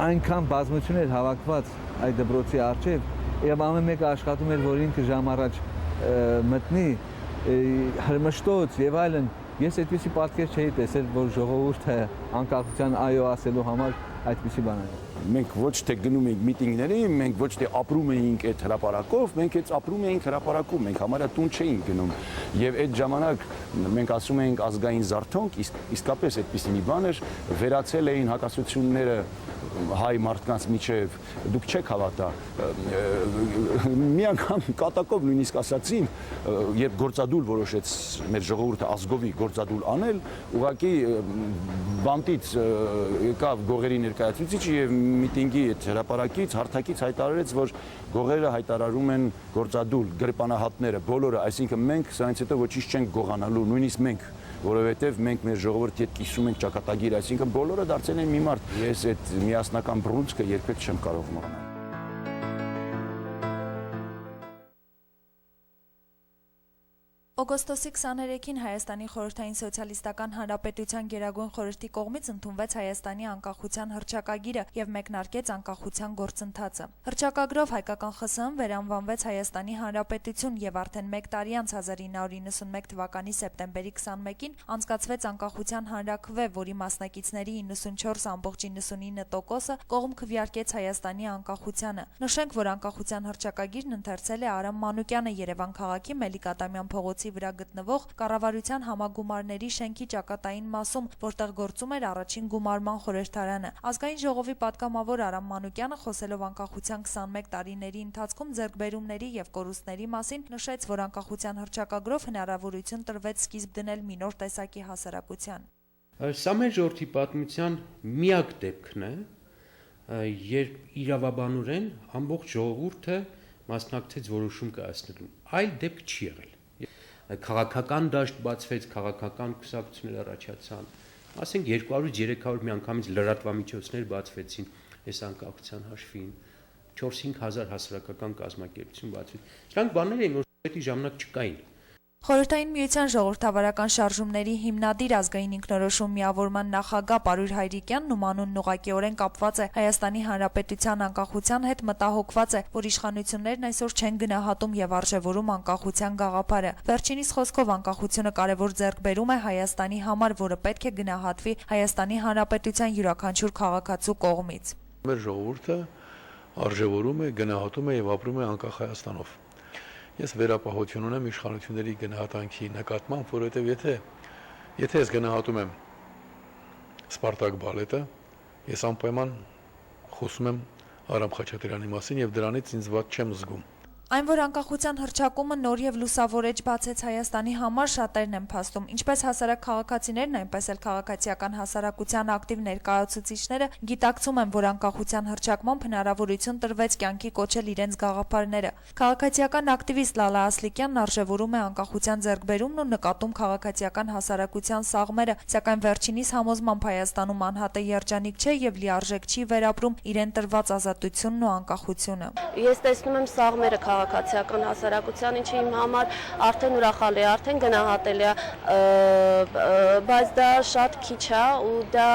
Այնքան բազմություն էր հավաքված այդ դպրոցի առջև, եւ ամեն մեկը աշխատում էր, որ ինքը ժամ առաջ մտնի, հրմշտոց եւ այլն։ Ես այդպիսի պատկեր չէի տեսել, որ ժողովուրդը անկախության այո ասելու համար այդպիսի բան է։ Մենք ոչ թե գնում էինք միտինգների, մենք ոչ թե ապրում էինք այդ հրապարակով, մենք այդ ապրում էինք հրապարակում, մենք համարյա տուն չէինք գնում։ Եվ այդ ժամանակ մենք ասում էինք ազգային զարթոնք, իսկապես այդպիսի մի բան էր, վերացել էին հակասությունները հայ մարդկանց միջև, դուք չեք հավատա, մի անգամ կատակով նույնիսկ ասացին, երբ գործադուլ որոշեց մեր ժողովուրդը ազգովի գործադուլ անել, ուղղակի բանտից եկավ գողերի ներկայացուցիչը եւ միտինգի այդ հրապարակից, հարթակից հայտարարեց, որ գողերը հայտարարում են գործադուլ, գրպանահատները, բոլորը, այսինքն մենք սրանից հետո ոչինչ չենք գողանալու, նույնիսկ մենք, որովհետև մենք մեր ժողովրդի հետ կիսում ենք ճակատագիր, այսինքն բոլորը դարձել են մի մարդ։ Ես այդ միասնական բռունցքը երբեք չեմ կարող մոռանալ։ Օգոստոսի 23-ին Հայաստանի Խորհրդային Սոցիալիստական Հանրապետության Գերագույն խորհրդի կողմից ընդունվեց Հայաստանի անկախության հռչակագիրը եւ մեկնարկեց անկախության գործընթացը։ Հռչակագրով հայկական ԽՍՀՄ վերանվանվեց Հայաստանի Հանրապետություն եւ արդեն 1 տարի անց 1991 թվականի սեպտեմբերի 21-ին անցկացվեց անկախության հանրաքվե, որի մասնակիցների 94.99%-ը կողմ քվեարկեց Հայաստանի անկախությանը։ Նշենք, որ անկախության հռչակագիրն ընթերցել է Արամ Մանուկյանը Երևան քաղաքի Մելիք Ադամյան փողոցի վրա գտնվող կառավարության համագումարների շենքի ճակատային մասում, որտեղ գործում էր առաջին գումարման խորհրդարանը։ Ազգային ժողովի պատգամավոր Արամ Մանուկյանը խոսելով անկախության 21 տարիների ընթացքում ձեռքբերումների եւ կորուստների մասին նշեց, որ անկախության հռչակագրով հնարավորություն տրվեց սկիզբ դնել մի նոր տեսակի հասարակության։ Սա մեր ժողովրդի պատմության միակ դեպքն է, երբ իրավաբանորեն ամբողջ ժողովուրդը մասնակցեց որոշում կայացնելու։ Այլ դեպք չի եղել։ Քաղաքական դաշտ բացվեց, քաղաքական կուսակցություններ առաջացան, ասենք 200-300 միանգամից լրատվամիջոցներ բացվեցին այս անկախության հաշվին, 4-5 հազար հասարակական կազմակերպություն բացվեց։ Սրանք բաներ էին, որ պետք ժամանակ չկային։ Խորհրդային միության ժողովրդավարական շարժումների հիմնադիր ազգային ինքնորոշում միավորման նախագահ Պարույր Հայրիկյանն ում անունն ուղղակիորեն կապված է Հայաստանի Հանրապետության անկախության հետ մտահոգված է, որ իշխանություններն այսօր չեն գնահատում եւ արժեվորում անկախության գաղափարը։ Վերջինիս խոսքով անկախությունը կարևոր ձեռքբերում է Հայաստանի համար, որը պետք է գնահատվի Հայաստանի Հանրապետության յուրաքանչյուր քաղաքացու կողմից։ Մեր ժողովուրդը արժեվորում է, գնահատում է եւ ապրում է անկախ Հայաստանով։ Ես վերապահություն ունեմ իշխանությունների գնահատանքի նկատմամբ, որովհետև եթե ես գնահատում եմ Սպարտակ բալետը, ես անպայման խոսում եմ Արամ Խաչատրյանի մասին եւ դրանից ինձ ված չեմ զգում։ Այն, որ անկախության հռչակումը նոր եւ լուսավոր էջ բացեց Հայաստանի համար, շատերն են փաստում, ինչպես հասարակ քաղաքացիներն, այնպես էլ քաղաքացիական հասարակության ակտիվ ներկայացուցիչները գիտակցում են, որ անկախության հռչակմամբ հնարավորություն տրվեց կյանքի կոչել իրենց գաղափարները։ Քաղաքացիական ակտիվիստ Լալա Ասլիկյանն արժևորում է անկախության ձեռքբերումն ու նկատում քաղաքացիական հասարակության սաղմերը, սակայն վերջինիս համոզմամբ Հայաստանում անհատը երջանիկ չէ եւ լիարժեք չի վերապրում իրեն տրված ազատությունն ու անկախությունը։ Ես տեսնում եմ սաղմերը քաղաքացիական հասարակության, ինչը իմ համար արդեն ուրախալի է, արդեն գնահատելի է, բայց դա շատ քիչ է ու դա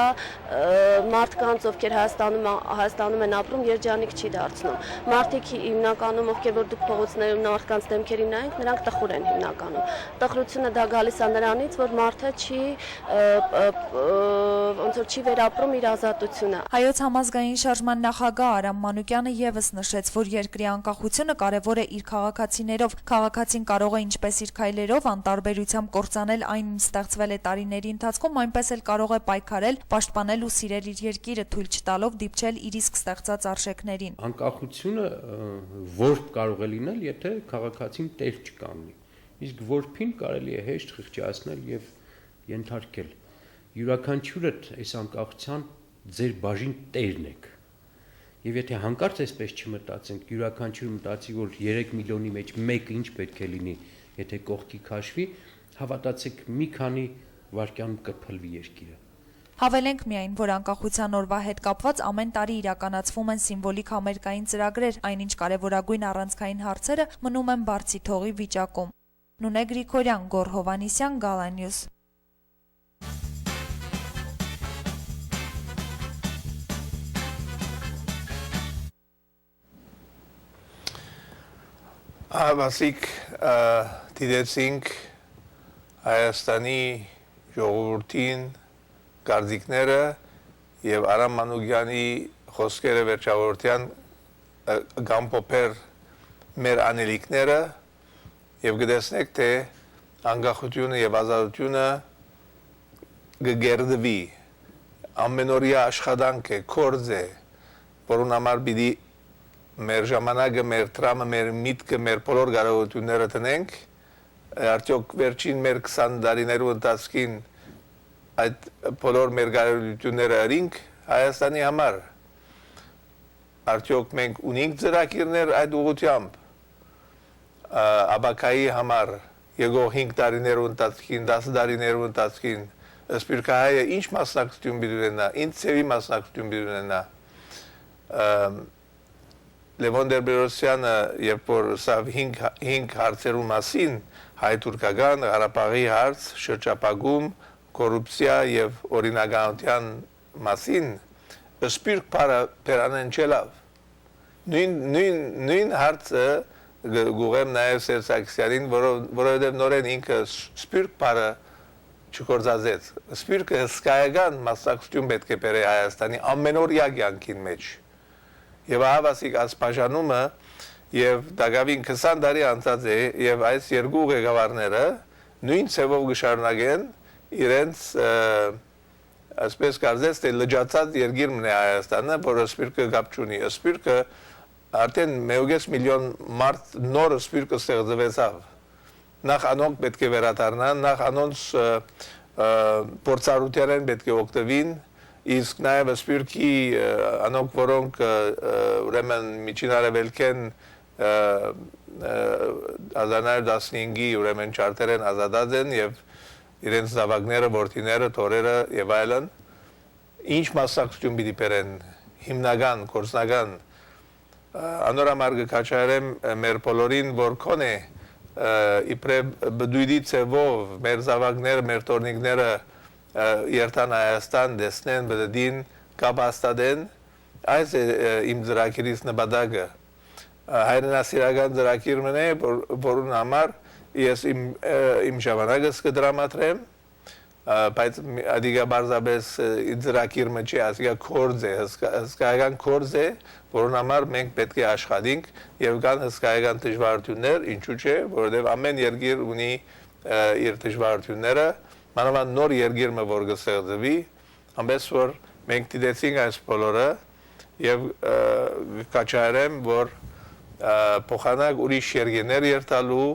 մարդկանց, ովքեր Հայաստանում են ապրում, երջանիկ չի դարձնում։ Մարդիկ հիմնականում, ովքեր որ դուք փողոցներում մարդկանց դեմքերին նայեք, նրանք տխուր են հիմնականում։ Տխրությունը դա գալիս է նրանից, որ մարդը ոնց որ չի վերապրում իր ազատությունը։ Հայոց համազգային շարժման նախագահ Արամ Մանուկյանը եւս նշեց, որ երկրի անկախությունը կարևոր պարտավոր է իր քաղաքացիներով։ Քաղաքացին կարող է ինչպես իր քայլերով անտարբերությամբ կործանել այն, ինչ ստեղծվել է տարիների ընթացքում, այնպես էլ կարող է պայքարել, պաշտպանել ու սիրել իր երկիրը, թույլ չտալով դիպչել իր իսկ ստեղծած արժեքներին։ Անկախությունը որբ կարող է լինել, եթե քաղաքացին տեր չկանգնի։ Իսկ որբին կարելի է հեշտ խղճացնել եւ ենթարկել։ Յուրաքանչյուրդ այս անկախության ձեր բաժին տերն եք։ Եվ եթե հանկարծ այսպես չմտածենք, յուրաքանչյուր մտածի, որ 3 միլիոնի մեջ մեկը ինչ պետք է լինի, եթե կողքի քաշվի, հավատացեք, մի քանի վայրկյանում կփլվի երկիրը։ Հավելենք միայն, որ անկախության օրվա հետ կապված ամեն տարի իրականացվում են սիմվոլիկ համերգային ծրագրեր, այնինչ կարևորագույն առանցքային հարցերը մնում են բարձի թողի վիճակում։ Նունե Գրիգորյան, Գոռ Հովհաննիսյան, Gala News։ Ավասիկ դիտեցինք Հայաստանի ժողովրդին կարծիքները եւ Արամ Մանուկյանի խոսքերը վերջավորության գամփոփեր մեր անելիքները եւ գտեսնեք թե անկախությունը եւ ազատությունը գերդվի ամենօրյա աշխատանք է կորձ է որոնց համար պիտի մեր ժամանակը, մեր տրամը, մեր միտքը, մեր բոլոր կարողությունները տնենք, արդյոք վերջին մեր 20 տարիներու ընթացքին այդ բոլոր մեր կարողությունները արինք Հայաստանի համար, արդյոք մենք ունենք ծրագիրներ այդ ուղղությամբ, աբակայի համար, եկող 5 տարիներու ընթացքին, 10 տարիներու ընթացքին, Սպիրկահայը ինչ մասնակցություն պիտի ունենա, ինչ ծևի մասնակցություն պիտի ունենա, Լևոն Տեր-Պետրոսյանը, երբ որ սա 5 հարցերու մասին, հայ-թուրքական, Ղարաբաղի հարց, շրջապագում, կոռուպցիա եւ օրինականության մասին, սպիրկ բարը պերանեն չելավ։ Նույն հարցը գուղեմ նաեւ Սերժ Սարգսյանին, որովհետեւ նորեն ինքը սպիրկ բարը չկործածեց։ Սպիրկը հսկայական մասնակցություն պետք է բերի Հայաստանի ամենօրյա կյանքին մեջ։ Եվ ահավասիկ ասպաշանումը և դագավին 20 տարի անցած է և այս երկու ղեկավարները նույն ցևով կշարունակեն իրենց ասպես կարծես թե լճացած երկիր մնա Հայաստանը, որը սպիրկը կապ չունի։ Սպիրկը արդեն 1.5 միլիոն մարդ նոր սպիրկը ստեղծվեցավ։ Նախ անոնք պետք է վերադառնան, նախ անոնց փորձառությանեն պետք է օգտվին, իսկ նաև սպիրկի անոնք, որոնք ուրեմն միջին արևելքեն 1915-ի ուրեմն չարտերեն ազատած են և իրենց զավակները, որդիները, թորերը և այլն, ինչ մասնակցություն պիտի բերեն, հիմնական, գործնական, անորամար կքաչայրեմ մեր բոլորին, որ քոնե իբրև բդույդի ցևով մեր զավակները, մեր տորնիկները երթան Հայաստան դեսնեն, բդդին, կապ հաստատեն, այս է իմ ծրագիրից նպատակը։ Հայրենասիրական ծրագիր մնե, որուն համար ես իմ ժամանակս կդրամատրեմ, բայց ադիգա բարձաբես ծրագիր մը չի, ասիկա կորձ է, հսկայական կորձ է, որուն համար մենք պետք է աշխատենք և կան հսկայական դժվարություններ, ինչու չէ, որովհետև ամեն երկիր ունի իր դժվարությունները, մանավանդ նոր երկիր մը որ կստեղծվի, ամենից որ մենք դիտեցինք այս բոլորը և կաչայրեմ, որ փոխանակ ուրիշ երկիրներ երթալու,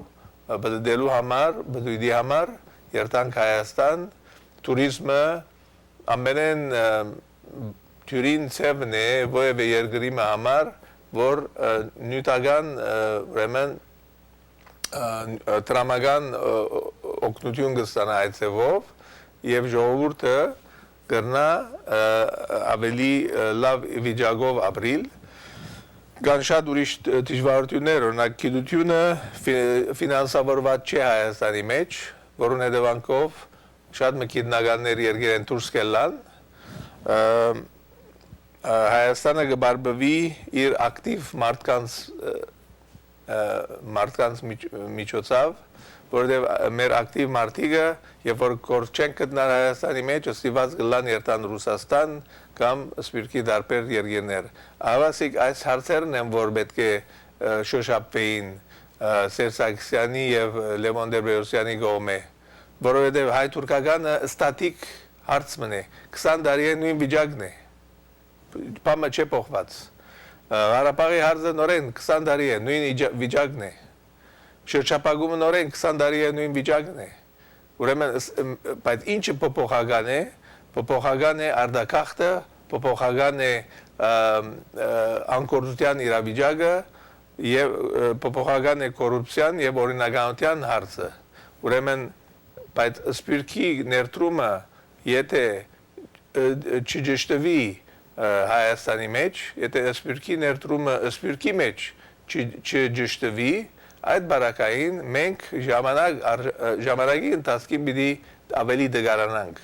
բդդելու համար, բդույդի համար, երթանք Հայաստան, տուրիզմը ամենեն թյուրին ծևն է որևէ երկրի համար, որ նյութական ուրեմն տրամական օգնություն կստանա այդ ծևով և ժողովուրդը կրնա ավելի լավ վիճակով ապրիլ։ Կան շատ ուրիշ դժվարություններ, օրինակ գիտությունը ֆինանսավորված չէ Հայաստանի մեջ, որուն հետևանքով շատ մկիտնականներ երկիր են դուրս կելան։ Հայաստանը կբարբվի իր ակտիվ մարդկանց միջոցով, որովհետև մեր ակտիվ մարդիկը, երբ որ գործ չեն գտնել Հայաստանի մեջ, ստիպված կլան երթան Ռուսաստան կամ սպիրկի տարբեր երկիրներ։ Ավասիկ այս հարցերն են, որ պետք է շոշափվեին Սերսակսյանի եւ Լևոն Տեր-Պետրոսյանի կողմէ, որովհետեւ հայ-թուրքականը ստատիկ հարց մնե 20 տարի է նույն վիճակն է, բամը չէ փոխված։ Ղարաբաղի հարցը նորեն 20 տարի է նույն վիճակն է, շրջապագումը նորեն 20 տարի է նույն վիճակն է, ուրեմն բայց ինչը փոփոխական է արդակախտը, փոփոխական է անկորձության իրավիճակը եւ փոփոխական է կոռուպցիան եւ օրինականության հարցը, ուրեմն բայց սպիրկի ներդրումը եթե չջշտվի Հայաստանի մեջ, եթե սպիրկի ներդրումը սպիրկի մեջ չջշտվի, այդ բարակային մենք ժամանակի ընթացքին պիտի ավելի դգարանանք։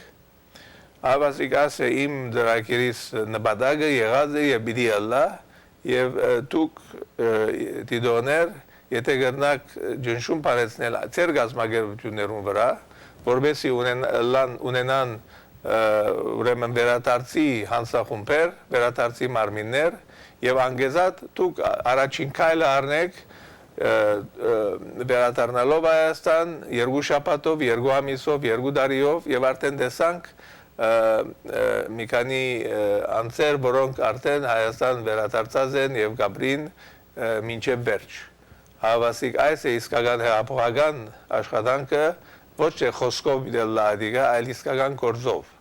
Հավասիկ ասե իմ դրակերիս նպատակը եղած է եւ պիտի ըլլա եւ դուք դիդոներ եթե գտնակ ջնշում բարեցնել ծեր գազམ་ագերություններուն վրա, որովհետեւ ունենան ուրեմն վերադարձի հանցախումբեր, վերադարձի մարմիններ եւ անգեզատ դուք առաջին քայլը առնեք վերադառնալով Հայաստան 2 շաբաթով, 2 ամիսով, 2 տարիով եւ արդեն տեսանք մի քանի անձեր, որոնք արդեն Հայաստան վերադարձած են եւ գաբրին մինչեւ վերջ։ Հավասիկ այս է իսկական հեղափոխական աշխատանքը ոչ թե խոսքով դելլադիգա, այլ իսկական գործով։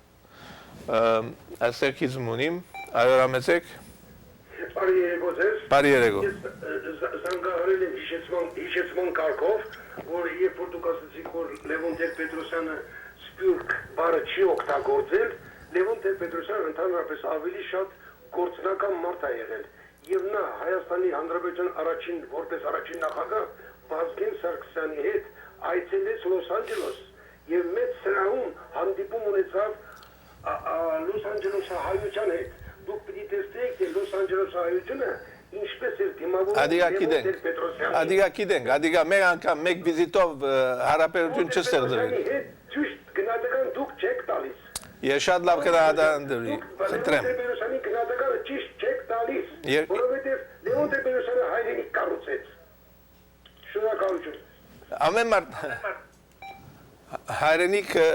Այստեղ քիզմունիմ, այորամեցեք։ Բարի երեկո ձեզ։ Բարի երեկո։ Զանգահարել եմ հիշեցման կարգով, որ երբ որ դուք ասացիք, որ Լևոն Տեր-Պետրոսյանը սպյուրք բառը չի օգտագործել, Լևոն Տեր-Պետրոսյանը ընդհանրապես ավելի շատ գործնական մարդ է եղել։ Եվ նա Հայաստանի Հանրապետության որպես առաջին նախագահ Վազգեն Սարգսյանի հետ այցելեց Լոս Անջելես եւ մեծ սրահում հանդիպում ունեցավ Լոս Անջելեսի հայության հետ։ Դուք պիտի տեսնեք, թե Լոս Անջելեսի հայությունը ինչպես էր դիմավորում Տեր-Պետրոսյանին։ Ադիգա գիտենք, ադիգա մեկ անգամ մեկ վիզիտով հարաբերություն չստեղծվի։ Ճիշտ գնահատական դուք չեք տալիս։ Ես շատ լավ կնահատանեմ, խնդրեմ։ Տեր-Պետրոսյանի գնահատականը ճիշտ չեք տալիս, որովհետև Լևոն Տեր-Պետրոսյանը հայրենիք կառուցեց։ Շնորհակալություն։ Ամեն մարդ հայրենիքը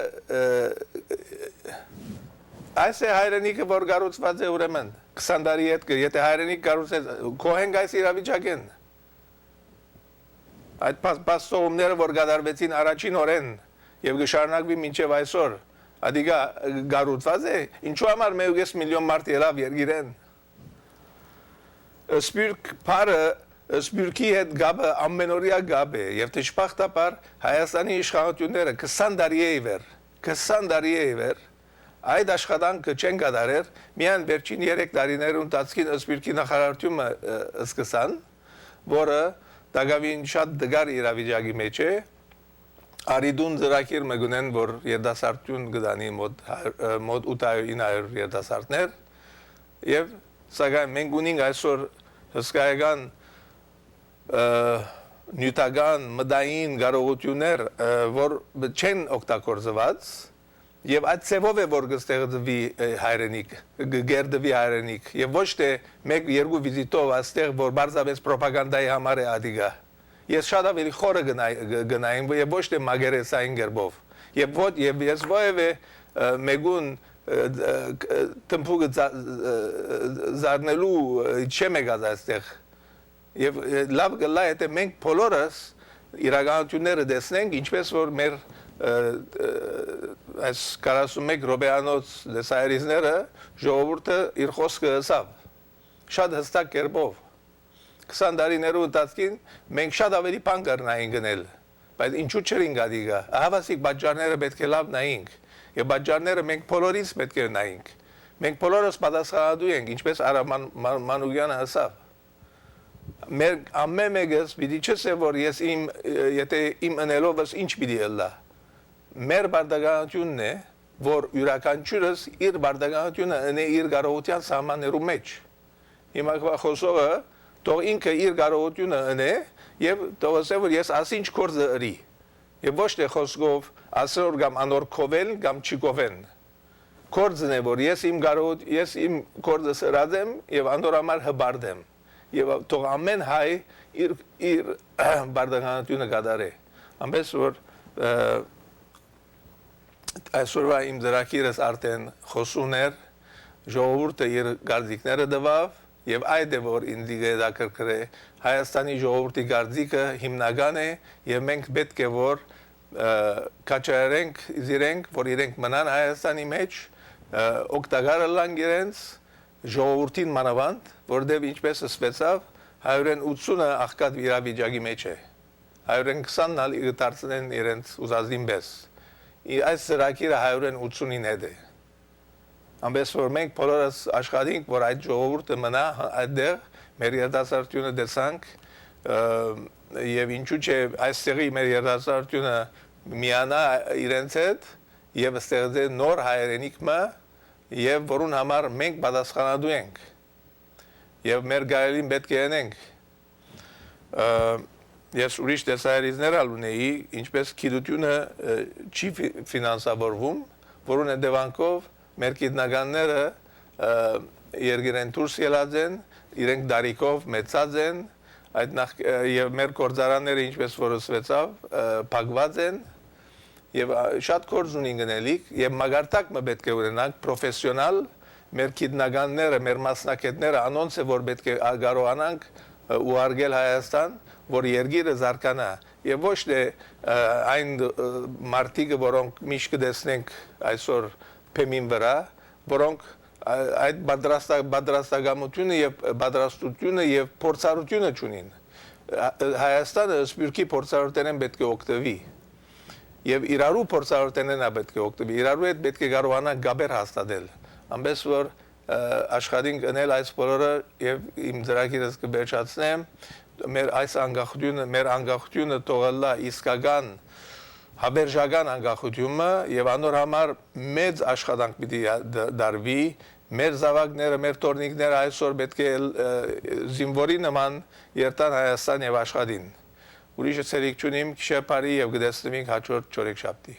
այս է հայրենիքը, որ կառուցված է ուրեմն 20 տարի հետ, եթե հայրենիք կառուցեց, կոհենք այս իրավիճակեն։ Այդ պաստողումները, որ կատարվեցին առաջին օրեն եւ կշարունակվի մինչեւ այսօր, ադիգա կառուցված է, ինչու համար 1.5 միլիոն մարդ ելավ երգիրեն։ Սպիրկ բարը Սպիրկի հետ գաբը ամենօրյա գաբ է եւ դժբախտաբար Հայաստանի իշխանությունները 20 տարի է իվեր այդ աշխատանքը չեն կատարել, միայն վերջին 3 տարիներում ընթացքին Սպիրկի նախարարությունը սկսան, որը դակավին շատ դգար իրավիճակի մեջ է, արիդուն ծրագիր մգունեն, որ երդասարտություն կդանի մոտ 800-900 երդասարտներ եւ սակայն մենք ունենք այսօր հսկայական նյութական մտային կարողություններ, որ չեն օգտագործված եւ այդ ծևով է որ կստեղծվի հայրենիք, կգերդվի հայրենիք եւ ոչ թե 1-2 վիզիտով այստեղ որ բարձրապես ռոպագանդայի համար է ադիգա։ Ես շատ ավելի խորը գնային եւ ոչ թե մագերեսային գերբով եւ ես ովևէ մեգուն տմփուգը զարնելու չեմ եկած այստեղ եւ լավ գլա եթե մենք բոլորս իրականությունները տեսնենք ինչպես որ մեր այս 41 ռոբեանոց դեսայրիզները ժողովուրդը իր խոսքը ասավ շատ հստակ կերպով 20 տարիներու ընթացքին մենք շատ ավելի բան կրնային գնել բայց ինչու չերին գադիգա հավասիկ բաժարները պետք է լավ նայենք եւ բաժարները մենք բոլորից պետք է նայենք մենք բոլորս պատասխանատու ենք ինչպես Արամ Մանուկյանը ասավ մեր ամեն մեկս պիտի չսե որ ես եթե իմ ընելովս ինչ պիտի ըլլա մեր բարդականությունն է որ յուրաքանչյուրս իր բարդականությունը ունի իր կարողության սահմաններու մեջ հիմա խոսողը թող ինքը իր կարողությունը ունի եւ թող ասե որ ես ասինչ կորձը ըրի եւ ոչ թե խոսքով ասոր կամ անոր կովել կամ չկովեն կորձն է որ ես իմ կորձը սրած եմ եւ անոր համար հբարդ եմ եւ թող ամեն հայ իր բարդականությունը կատարի ամենս որ այսօրվա իմ դրակիրս արդեն խոսուներ ժողովուրդը իր գարդիկները դվավ եւ այդ է որ ինձ դակրկրե Հայաստանի ժողովրդի գարդիկը հիմնական է եւ մենք պետք է որ կաչարենք իրենք որ իրենք մնան Հայաստանի մեջ օգտակար լան իրենց ժողովրդին մանավանդ որտեղ ինչպես ասվեցավ 180-ը աղքատ վիրավիճակի մեջ է 120-ն ալ դարձնեն իրենց ուզածին պես այս ծրագիրը 180-ին հետ է ամենս որ մենք բոլորս աշխատենք որ այդ ժողովուրդը մնա այդտեղ մեր երիտասարդությունը դեսանք եւ ինչու՞ չէ այստեղի մեր երիտասարդությունը միանա իրենց հետ եւ ստեղծե նոր հայրենիքը եւ որուն համար մենք պատասխանատու ենք եւ մեր գայելին պետք է անենք ես ուրիշ տեսայրիզներ ալունեի ինչպես գիտությունը չի ֆինանսավորվում որուն հետևանքով մեր գիտնականները երկրեն դուրս ելած են իրենք դարիքով մեծած են այդ եւ մեր գործարանները ինչպես որ ասվեցավ փակված են եւ շատ գործ ունին գնելիք եւ մագարտակ մը պետք է ունենանք պրոֆեսիոնալ մեր գիտնականները մեր մասնակիցները անոնց է որ պետք է կարողանանք ուղարկել Հայաստան որ երկիրը զարգանա եւ ոչ թե այն մարտիկը որոնք միշտ կդեսնենք այսօր փեմին վրա որոնք այդ բادرաստակամությունը եւ բادرաստությունը եւ փորձառությունը ունին Հայաստանը սպյուրքի փորձառությունեն պետք է օգտվի եւ իրարու փորձառությունեն պետք է օգտվի իրարու հետ պետք է կարողանա գաբեր հաստատել ամենս որ աշխատին գնել այս բոլորը եւ իմ ծրագիրս կբերչացնեմ մեր այս անկախությունը մեր անկախությունը թողալա իսկական Հավերժական անկախությունը եւ անոր համար մեծ աշխատանք պիտի դարվի մեր զավակները մեր տորնիկները այսօր պետք է զինվորի նման երթան Հայաստան եւ աշխատին ուրիշ ցերիկ չունիմ քշեպարի եւ գտեսնենք հաջորդ չորեքշաբթի